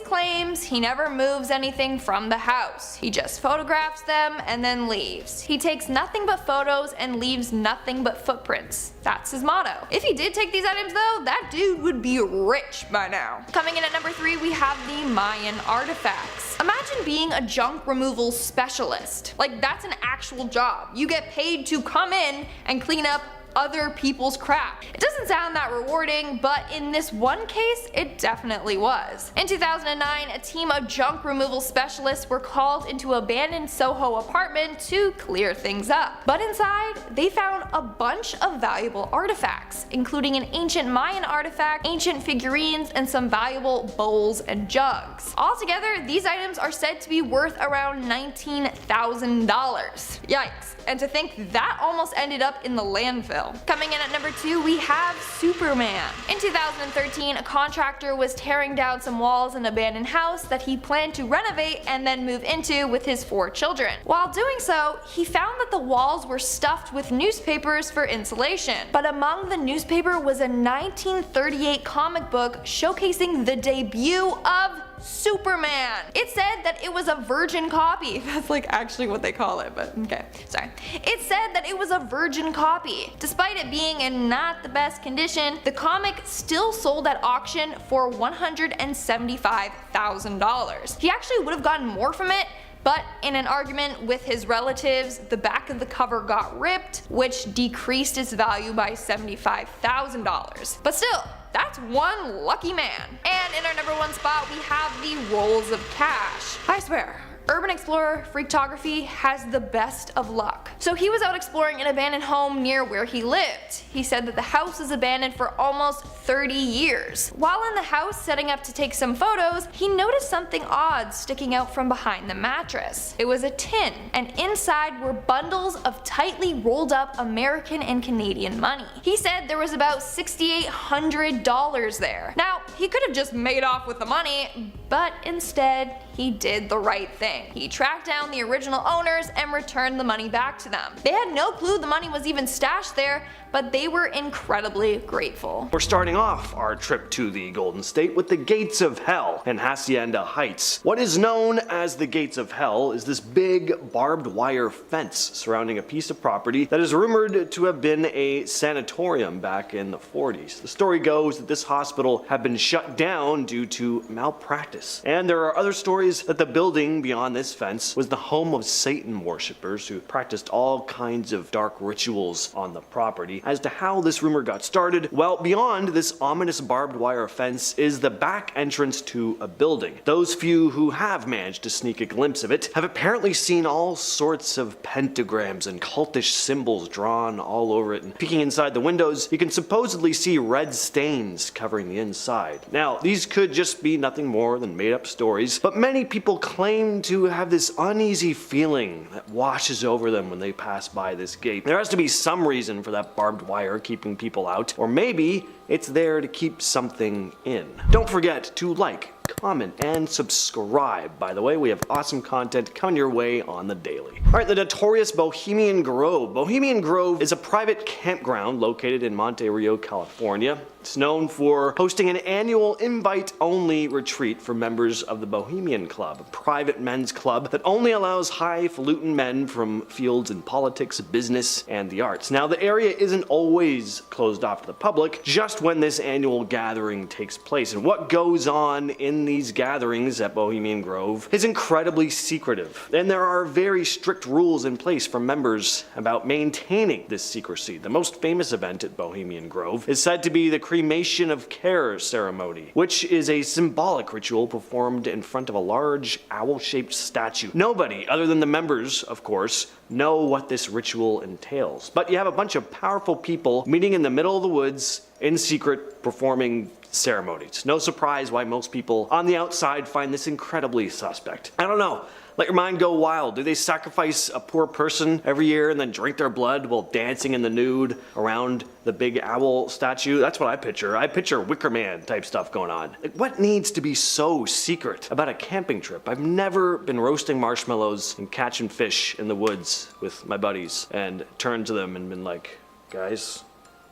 claims, he never moves anything from the house. He just photographs them and then leaves. He takes nothing but photos and leaves nothing but footprints. That's his motto. If he did take these items though, that dude would be rich by now. Coming in at number 3, we have the Mayan artifacts. Imagine being a junk removal specialist. Like, that's an actual job. You get paid to come in and clean up other people's crap. It doesn't sound that rewarding, but in this one case, it definitely was. In 2009, a team of junk removal specialists were called into an abandoned Soho apartment to clear things up. But inside, they found a bunch of valuable artifacts, including an ancient Mayan artifact, ancient figurines, and some valuable bowls and jugs. Altogether, these items are said to be worth around $19,000. Yikes. And to think that almost ended up in the landfill. Coming in at number 2, we have Superman. In 2013, a contractor was tearing down some walls in an abandoned house that he planned to renovate and then move into with his 4 children. While doing so, he found that the walls were stuffed with newspapers for insulation. But among the newspaper was a 1938 comic book showcasing the debut of Superman. It said that it was a virgin copy. That's like actually what they call it, but okay, sorry. It said that it was a virgin copy. Despite it being in not the best condition, the comic still sold at auction for $175,000. He actually would have gotten more from it, but in an argument with his relatives, the back of the cover got ripped, which decreased its value by $75,000. But still, that's one lucky man. And in our number 1 spot, we have the rolls of cash. I swear, urban explorer photography has the best of luck. So he was out exploring an abandoned home near where he lived. He said that the house was abandoned for almost 30 years. While in the house setting up to take some photos, he noticed something odd sticking out from behind the mattress. It was a tin, and inside were bundles of tightly rolled up American and Canadian money. He said there was about $6,800 there. Now, he could have just made off with the money, but instead, he did the right thing. He tracked down the original owners and returned the money back to them. They had no clue the money was even stashed there, but they were incredibly grateful. We're starting off our trip to the Golden State with the Gates of Hell in Hacienda Heights. What is known as the Gates of Hell is this big barbed wire fence surrounding a piece of property that is rumored to have been a sanatorium back in the 40s. The story goes that this hospital had been shut down due to malpractice. And there are other stories that the building beyond this fence was the home of Satan worshippers who practiced all kinds of dark rituals on the property. As to how this rumor got started, well, beyond this ominous barbed wire fence is the back entrance to a building. Those few who have managed to sneak a glimpse of it have apparently seen all sorts of pentagrams and cultish symbols drawn all over it, and peeking inside the windows, you can supposedly see red stains covering the inside. Now, these could just be nothing more than made up stories, but many people claim to have this uneasy feeling that washes over them when they pass by this gate. There has to be some reason for that barbed wire keeping people out, or maybe it's there to keep something in. Don't forget to like, comment, and subscribe. By the way, we have awesome content coming your way on the daily. Alright, the notorious Bohemian Grove. Bohemian Grove is a private campground located in Monte Rio, California. It's known for hosting an annual invite-only retreat for members of the Bohemian Club, a private men's club that only allows highfalutin men from fields in politics, business, and the arts. Now, the area isn't always closed off to the public, just when this annual gathering takes place. And what goes on in these gatherings at Bohemian Grove is incredibly secretive. And there are very strict rules in place for members about maintaining this secrecy. The most famous event at Bohemian Grove is said to be the cremation of care ceremony, which is a symbolic ritual performed in front of a large owl-shaped statue. Nobody, other than the members, of course, know what this ritual entails. But you have a bunch of powerful people meeting in the middle of the woods in secret performing ceremonies. No surprise why most people on the outside find this incredibly suspect. I don't know. Let your mind go wild. Do they sacrifice a poor person every year and then drink their blood while dancing in the nude around the big owl statue? That's what I picture. I picture Wicker Man type stuff going on. Like, what needs to be so secret about a camping trip? I've never been roasting marshmallows and catching fish in the woods with my buddies and turned to them and been like, guys,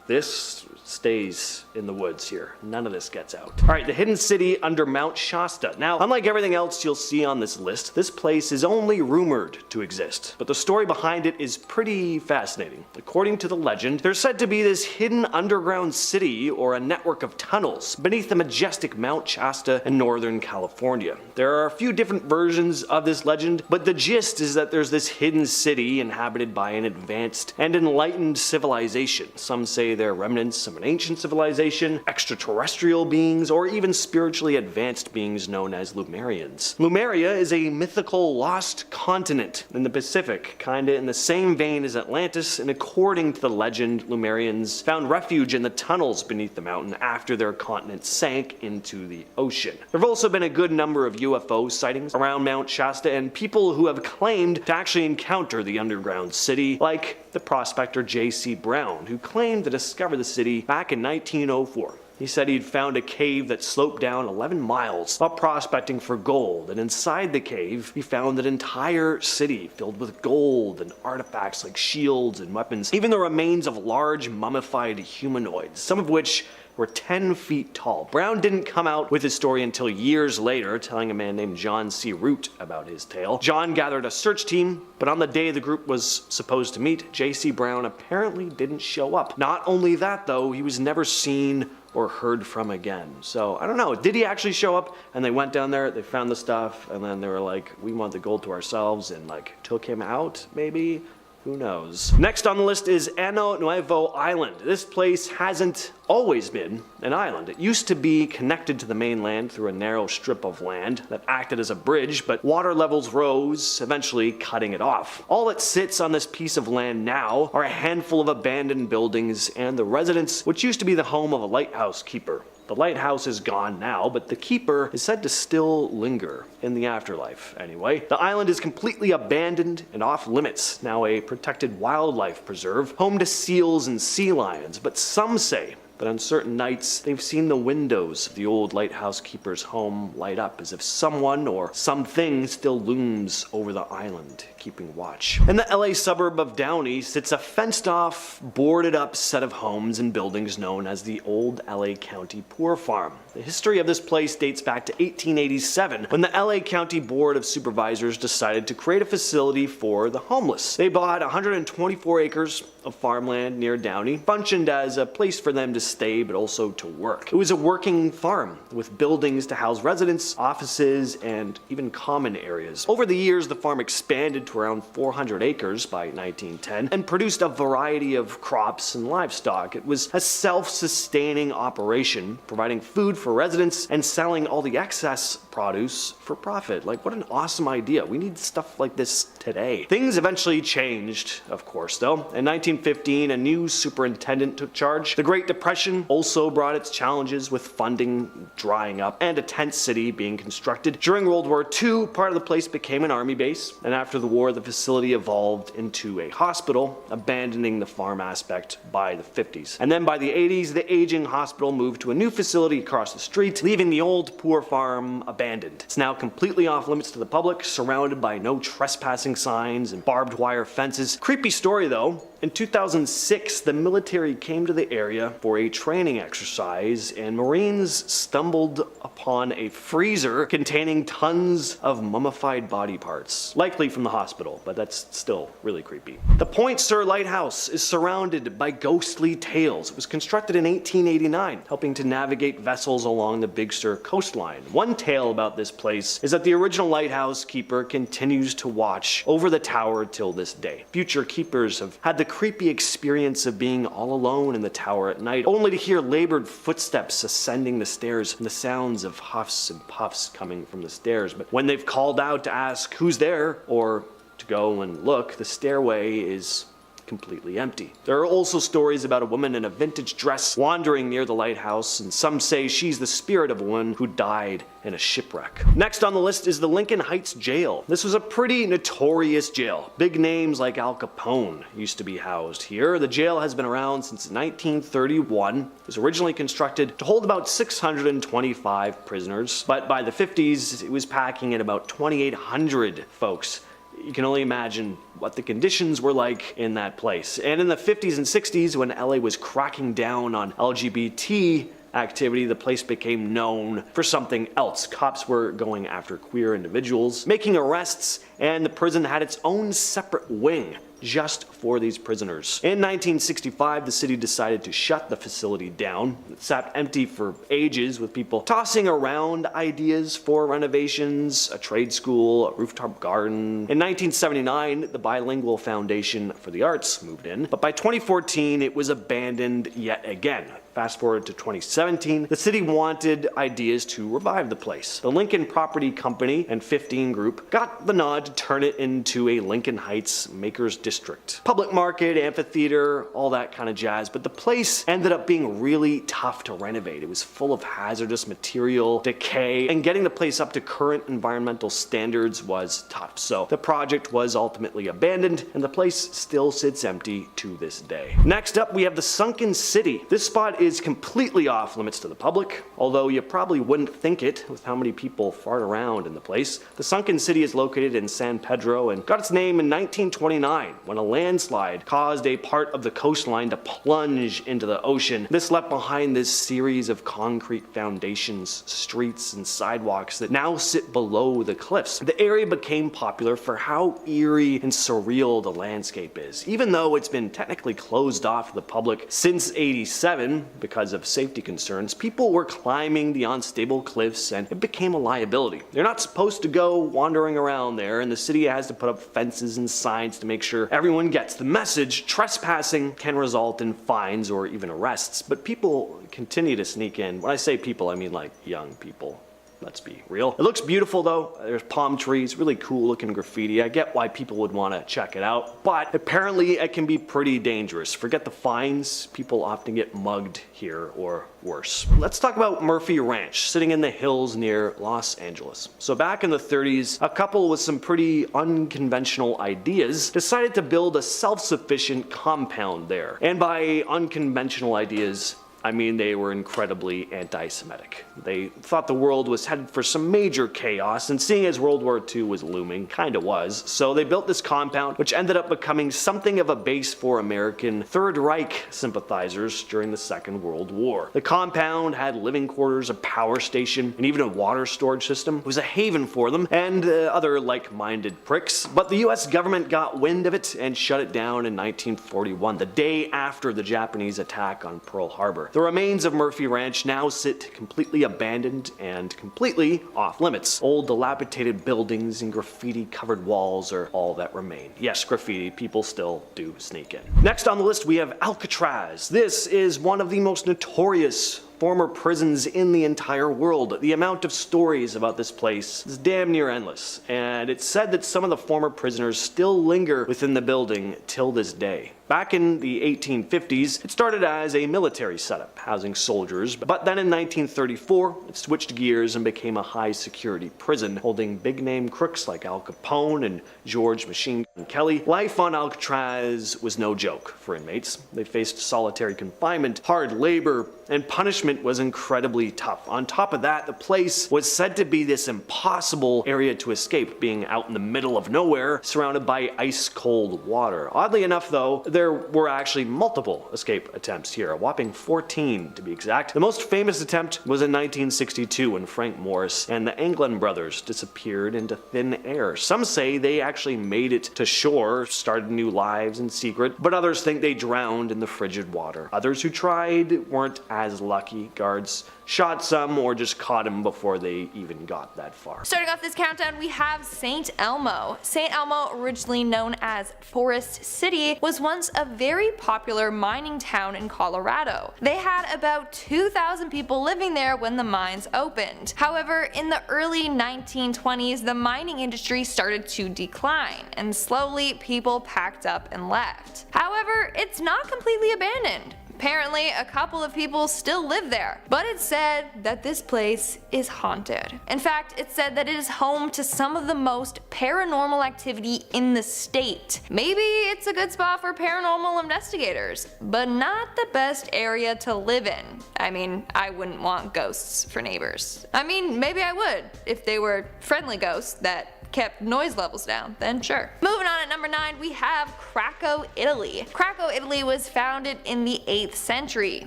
this stays in the woods here. None of this gets out. Alright, the hidden city under Mount Shasta. Now, unlike everything else you'll see on this list, this place is only rumored to exist, but the story behind it is pretty fascinating. According to the legend, there's said to be this hidden underground city or a network of tunnels beneath the majestic Mount Shasta in Northern California. There are a few different versions of this legend, but the gist is that there's this hidden city inhabited by an advanced and enlightened civilization. Some say they're remnants of an ancient civilization, extraterrestrial beings, or even spiritually advanced beings known as Lemurians. Lemuria is a mythical lost continent in the Pacific, kinda in the same vein as Atlantis, and according to the legend, Lemurians found refuge in the tunnels beneath the mountain after their continent sank into the ocean. There have also been a good number of UFO sightings around Mount Shasta, and people who have claimed to actually encounter the underground city, like the prospector J.C. Brown, who claimed to discover the city back in 1904. He said he'd found a cave that sloped down 11 miles while prospecting for gold, and inside the cave he found an entire city filled with gold and artifacts like shields and weapons, even the remains of large mummified humanoids, some of which were 10 feet tall. Brown didn't come out with his story until years later, telling a man named John C. Root about his tale. John gathered a search team, but on the day the group was supposed to meet, J.C. Brown apparently didn't show up. Not only that though, he was never seen or heard from again. So I don't know, did he actually show up? And they went down there, they found the stuff, and then they were like, we want the gold to ourselves, and like took him out maybe? Who knows? Next on the list is Nuevo Island. This place hasn't always been an island. It used to be connected to the mainland through a narrow strip of land that acted as a bridge, but water levels rose, eventually cutting it off. All that sits on this piece of land now are a handful of abandoned buildings and the residence, which used to be the home of a lighthouse keeper. The lighthouse is gone now, but the keeper is said to still linger in the afterlife anyway. The island is completely abandoned and off limits, now a protected wildlife preserve, home to seals and sea lions, but some say but on certain nights, they've seen the windows of the old lighthouse keeper's home light up as if someone or something still looms over the island, keeping watch. In the LA suburb of Downey sits a fenced-off, boarded-up set of homes and buildings known as the Old LA County Poor Farm. The history of this place dates back to 1887, when the LA County Board of Supervisors decided to create a facility for the homeless. They bought 124 acres of farmland near Downey, functioned as a place for them to stay but also to work. It was a working farm with buildings to house residents, offices, and even common areas. Over the years, the farm expanded to around 400 acres by 1910 and produced a variety of crops and livestock. It was a self-sustaining operation, providing food for residents and selling all the excess produce for profit. Like, what an awesome idea. We need stuff like this today. Things eventually changed, of course, though. In 1915, a new superintendent took charge. The Great Depression also brought its challenges, with funding drying up and a tent city being constructed. During World War II, part of the place became an army base, and after the war, the facility evolved into a hospital, abandoning the farm aspect by the 50s. And then by the 80s, the aging hospital moved to a new facility across the street, leaving the old poor farm abandoned. It's now completely off limits to the public, surrounded by no trespassing signs and barbed wire fences. Creepy story though. In 2006, the military came to the area for a training exercise, and Marines stumbled upon a freezer containing tons of mummified body parts, likely from the hospital, but that's still really creepy. The Point Sir Lighthouse is surrounded by ghostly tales. It was constructed in 1889, helping to navigate vessels along the Big Sur coastline. One tale about this place is that the original lighthouse keeper continues to watch over the tower till this day. Future keepers have had the creepy experience of being all alone in the tower at night, only to hear labored footsteps ascending the stairs and the sounds of huffs and puffs coming from the stairs. But when they've called out to ask who's there or to go and look, the stairway is completely empty. There are also stories about a woman in a vintage dress wandering near the lighthouse, and some say she's the spirit of a woman who died in a shipwreck. Next on the list is the Lincoln Heights Jail. This was a pretty notorious jail. Big names like Al Capone used to be housed here. The jail has been around since 1931. It was originally constructed to hold about 625 prisoners, but by the 50s, it was packing in about 2,800 folks. You can only imagine what the conditions were like in that place. And in the 50s and 60s, when LA was cracking down on LGBT activity, the place became known for something else. Cops were going after queer individuals, making arrests, and the prison had its own separate wing just for these prisoners. In 1965, the city decided to shut the facility down. It sat empty for ages, with people tossing around ideas for renovations, a trade school, a rooftop garden. In 1979, the Bilingual Foundation for the Arts moved in, but by 2014, it was abandoned yet again. Fast forward to 2017, the city wanted ideas to revive the place. The Lincoln Property Company and 15 Group got the nod to turn it into a Lincoln Heights Makers District. Public market, amphitheater, all that kind of jazz, but the place ended up being really tough to renovate. It was full of hazardous material, decay, and getting the place up to current environmental standards was tough. So the project was ultimately abandoned, and the place still sits empty to this day. Next up, we have the Sunken City. This spot is completely off limits to the public, although you probably wouldn't think it with how many people fart around in the place. The Sunken City is located in San Pedro and got its name in 1929 when a landslide caused a part of the coastline to plunge into the ocean. This left behind this series of concrete foundations, streets, and sidewalks that now sit below the cliffs. The area became popular for how eerie and surreal the landscape is. Even though it's been technically closed off to the public since '87, because of safety concerns, people were climbing the unstable cliffs and it became a liability. They're not supposed to go wandering around there, and the city has to put up fences and signs to make sure everyone gets the message. Trespassing can result in fines or even arrests, but people continue to sneak in. When I say people, I mean like young people. Let's be real. It looks beautiful though. There's palm trees, really cool looking graffiti. I get why people would want to check it out, but apparently it can be pretty dangerous. Forget the fines, people often get mugged here or worse. Let's talk about Murphy Ranch, sitting in the hills near Los Angeles. So back in the 30s, a couple with some pretty unconventional ideas decided to build a self-sufficient compound there. And by unconventional ideas, I mean, they were incredibly anti-Semitic. They thought the world was headed for some major chaos, and seeing as World War II was looming, kinda was, so they built this compound, which ended up becoming something of a base for American Third Reich sympathizers during the Second World War. The compound had living quarters, a power station, and even a water storage system. It was a haven for them, and other like-minded pricks, but the US government got wind of it and shut it down in 1941, the day after the Japanese attack on Pearl Harbor. The remains of Murphy Ranch now sit completely abandoned and completely off limits. Old dilapidated buildings and graffiti-covered walls are all that remain. Yes, graffiti, people still do sneak in. Next on the list we have Alcatraz. This is one of the most notorious former prisons in the entire world. The amount of stories about this place is damn near endless, and it's said that some of the former prisoners still linger within the building till this day. Back in the 1850s, it started as a military setup, housing soldiers, but then in 1934, it switched gears and became a high-security prison, holding big-name crooks like Al Capone and George Machine Gun Kelly. Life on Alcatraz was no joke for inmates. They faced solitary confinement, hard labor, and punishment was incredibly tough. On top of that, the place was said to be this impossible area to escape, being out in the middle of nowhere, surrounded by ice-cold water. Oddly enough, though, there were actually multiple escape attempts here, a whopping 14 to be exact. The most famous attempt was in 1962 when Frank Morris and the Anglin brothers disappeared into thin air. Some say they actually made it to shore, started new lives in secret, but others think they drowned in the frigid water. Others who tried weren't as lucky. Guards shot some or just caught them before they even got that far. Starting off this countdown, we have St. Elmo. St. Elmo, originally known as Forest City, was once a very popular mining town in Colorado. They had about 2,000 people living there when the mines opened. However, in the early 1920s, the mining industry started to decline, and slowly people packed up and left. However, it's not completely abandoned. Apparently, a couple of people still live there, but it's said that this place is haunted. In fact, it's said that it is home to some of the most paranormal activity in the state. Maybe it's a good spot for paranormal investigators, but not the best area to live in. I mean, I wouldn't want ghosts for neighbors. I mean, maybe I would, if they were friendly ghosts that kept noise levels down, then sure. Moving on at number 9, we have Krakow, Italy. Krakow, Italy was founded in the 8th century.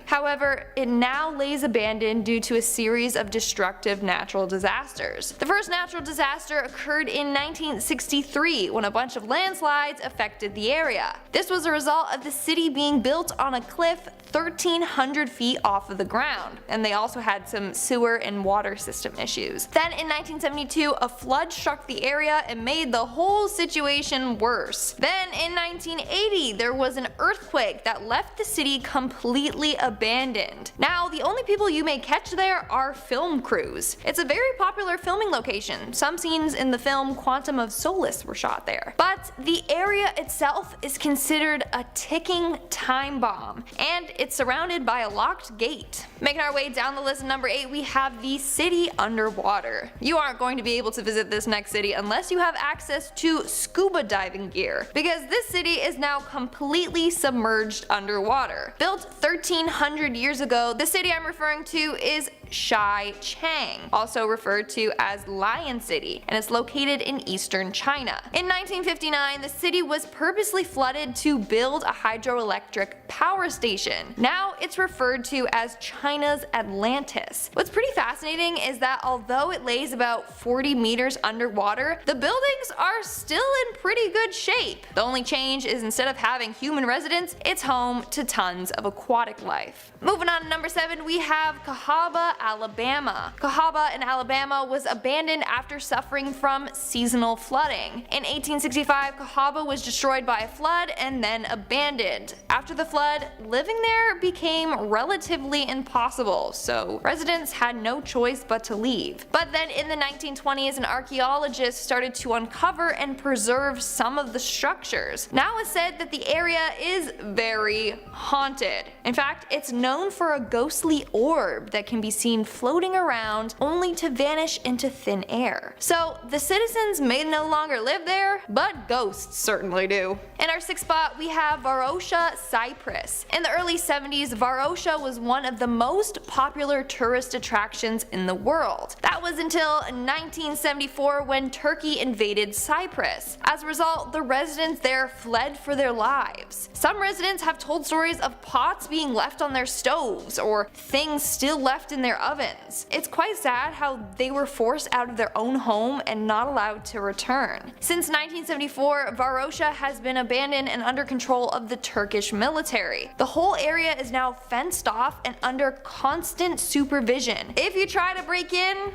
However, it now lays abandoned due to a series of destructive natural disasters. The first natural disaster occurred in 1963 when a bunch of landslides affected the area. This was a result of the city being built on a cliff 1,300 feet off of the ground, and they also had some sewer and water system issues. Then in 1972, a flood struck the area and made the whole situation worse. Then in 1980, there was an earthquake that left the city completely abandoned. Now, the only people you may catch there are film crews. It's a very popular filming location. Some scenes in the film Quantum of Solace were shot there. But the area itself is considered a ticking time bomb, and it's surrounded by a locked gate. Making our way down the list at number 8, we have the city underwater. You aren't going to be able to visit this next city unless you have access to scuba diving gear, because this city is now completely submerged underwater. Built 1,300 years ago, the city I'm referring to is Shai Chang, also referred to as Lion City, and it's located in eastern China. In 1959, the city was purposely flooded to build a hydroelectric power station. Now it's referred to as China's Atlantis. What's pretty fascinating is that although it lays about 40 meters underwater, the buildings are still in pretty good shape. The only change is instead of having human residents, it's home to tons of aquatic life. Moving on to number 7, we have Cahaba, Alabama. Cahaba in Alabama was abandoned after suffering from seasonal flooding. In 1865, Cahaba was destroyed by a flood and then abandoned. After the flood, living there became relatively impossible, so residents had no choice but to leave. But then in the 1920s, an archaeologist started to uncover and preserve some of the structures. Now it's said that the area is very haunted. In fact, it's known for a ghostly orb that can be seen seen floating around only to vanish into thin air. So the citizens may no longer live there, but ghosts certainly do. In our sixth spot, we have Varosha, Cyprus. In the early 70s, Varosha was one of the most popular tourist attractions in the world. That was until 1974 when Turkey invaded Cyprus. As a result, the residents there fled for their lives. Some residents have told stories of pots being left on their stoves or things still left in their ovens. It's quite sad how they were forced out of their own home and not allowed to return. Since 1974, Varosha has been abandoned and under control of the Turkish military. The whole area is now fenced off and under constant supervision. If you try to break in,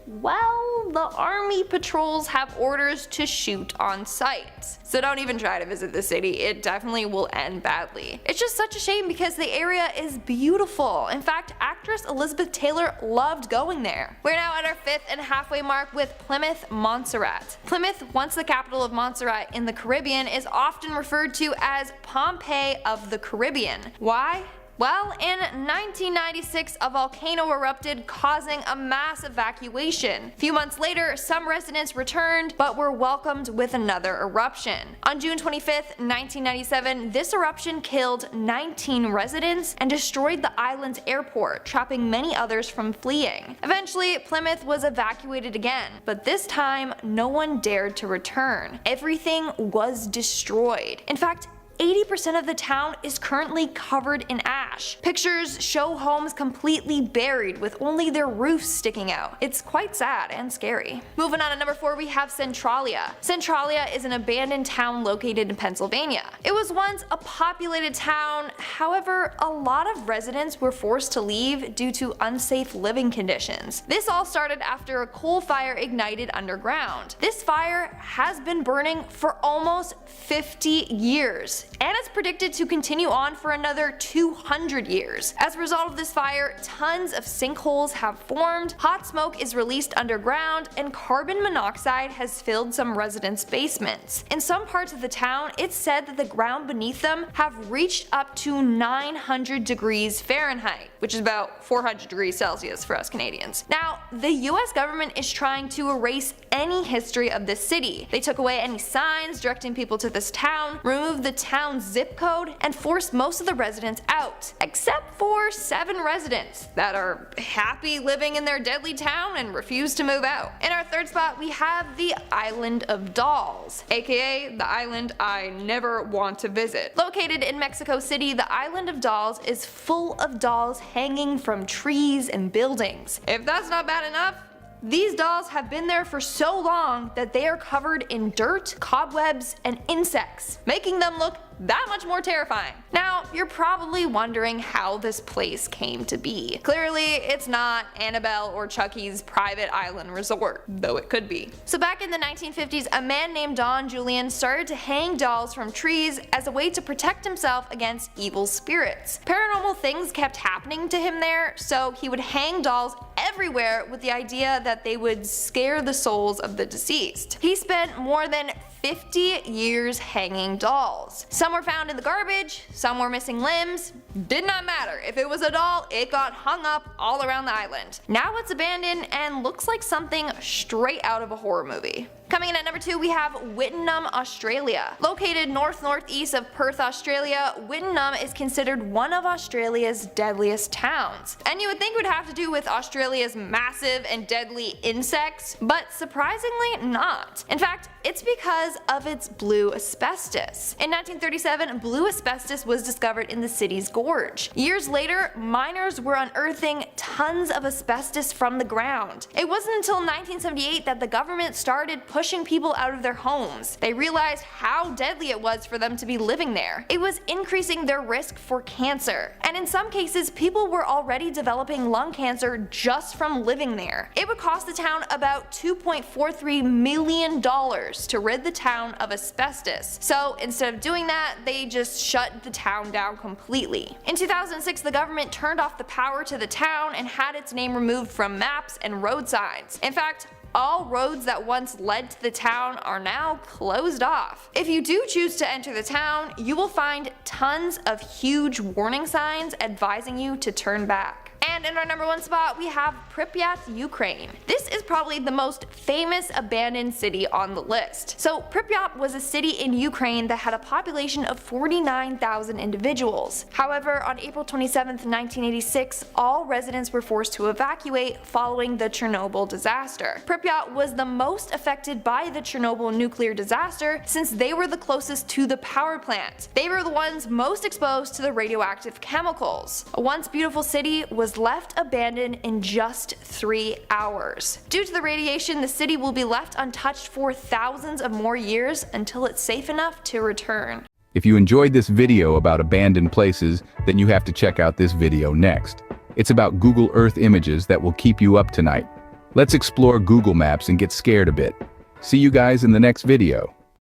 well, the army patrols have orders to shoot on sight. So don't even try to visit the city, it definitely will end badly. It's just such a shame because the area is beautiful. In fact, actress Elizabeth Taylor loved going there. We're now at our fifth and halfway mark with Plymouth, Montserrat. Plymouth, once the capital of Montserrat in the Caribbean, is often referred to as Pompeii of the Caribbean. Why? Well, in 1996, a volcano erupted, causing a mass evacuation. A few months later, some residents returned, but were welcomed with another eruption. On June 25th, 1997, this eruption killed 19 residents and destroyed the island's airport, trapping many others from fleeing. Eventually, Plymouth was evacuated again, but this time, no one dared to return. Everything was destroyed. In fact, 80% of the town is currently covered in ash. Pictures show homes completely buried with only their roofs sticking out. It's quite sad and scary. Moving on to number 4, we have Centralia. Centralia is an abandoned town located in Pennsylvania. It was once a populated town, however, a lot of residents were forced to leave due to unsafe living conditions. This all started after a coal fire ignited underground. This fire has been burning for almost 50 years. And it's predicted to continue on for another 200 years. As a result of this fire, tons of sinkholes have formed, hot smoke is released underground, and carbon monoxide has filled some residents' basements. In some parts of the town, it's said that the ground beneath them have reached up to 900 degrees Fahrenheit, which is about 400 degrees Celsius for us Canadians. Now, the US government is trying to erase any history of this city. They took away any signs directing people to this town, removed the town's zip code, and forced most of the residents out, except for 7 residents that are happy living in their deadly town and refuse to move out. In our third spot, we have the Island of Dolls, aka the island I never want to visit. Located in Mexico City, the Island of Dolls is full of dolls hanging from trees and buildings. If that's not bad enough, these dolls have been there for so long that they are covered in dirt, cobwebs, and insects, making them look that much more terrifying. Now, you're probably wondering how this place came to be. Clearly, it's not Annabelle or Chucky's private island resort, though it could be. So back in the 1950s, a man named Don Julian started to hang dolls from trees as a way to protect himself against evil spirits. Paranormal things kept happening to him there, so he would hang dolls everywhere with the idea that they would scare the souls of the deceased. He spent more than 50 years hanging dolls. Some were found in the garbage, some were missing limbs. Did not matter. If it was a doll, it got hung up all around the island. Now it's abandoned and looks like something straight out of a horror movie. Coming in at number 2, we have Wittenoom, Australia. Located north-northeast of Perth, Australia, Wittenoom is considered one of Australia's deadliest towns. And you would think it would have to do with Australia's massive and deadly insects, but surprisingly not. In fact, it's because of its blue asbestos. In 1937, blue asbestos was discovered in the city's gorge. Years later, miners were unearthing tons of asbestos from the ground. It wasn't until 1978 that the government started pushing people out of their homes. They realized how deadly it was for them to be living there. It was increasing their risk for cancer. And in some cases, people were already developing lung cancer just from living there. It would cost the town about $2.43 million to rid the town of asbestos. So instead of doing that, they just shut the town down completely. In 2006, the government turned off the power to the town and had its name removed from maps and road signs. In fact, all roads that once led to the town are now closed off. If you do choose to enter the town, you will find tons of huge warning signs advising you to turn back. And in our number 1 spot, we have Pripyat, Ukraine. This is probably the most famous abandoned city on the list. So Pripyat was a city in Ukraine that had a population of 49,000 individuals. However, on April 27, 1986, all residents were forced to evacuate following the Chernobyl disaster. Pripyat was the most affected by the Chernobyl nuclear disaster since they were the closest to the power plant. They were the ones most exposed to the radioactive chemicals. A once beautiful city was left abandoned in just 3 hours. Due to the radiation, the city will be left untouched for thousands of more years until it's safe enough to return. If you enjoyed this video about abandoned places, then you have to check out this video next. It's about Google Earth images that will keep you up tonight. Let's explore Google Maps and get scared a bit. See you guys in the next video.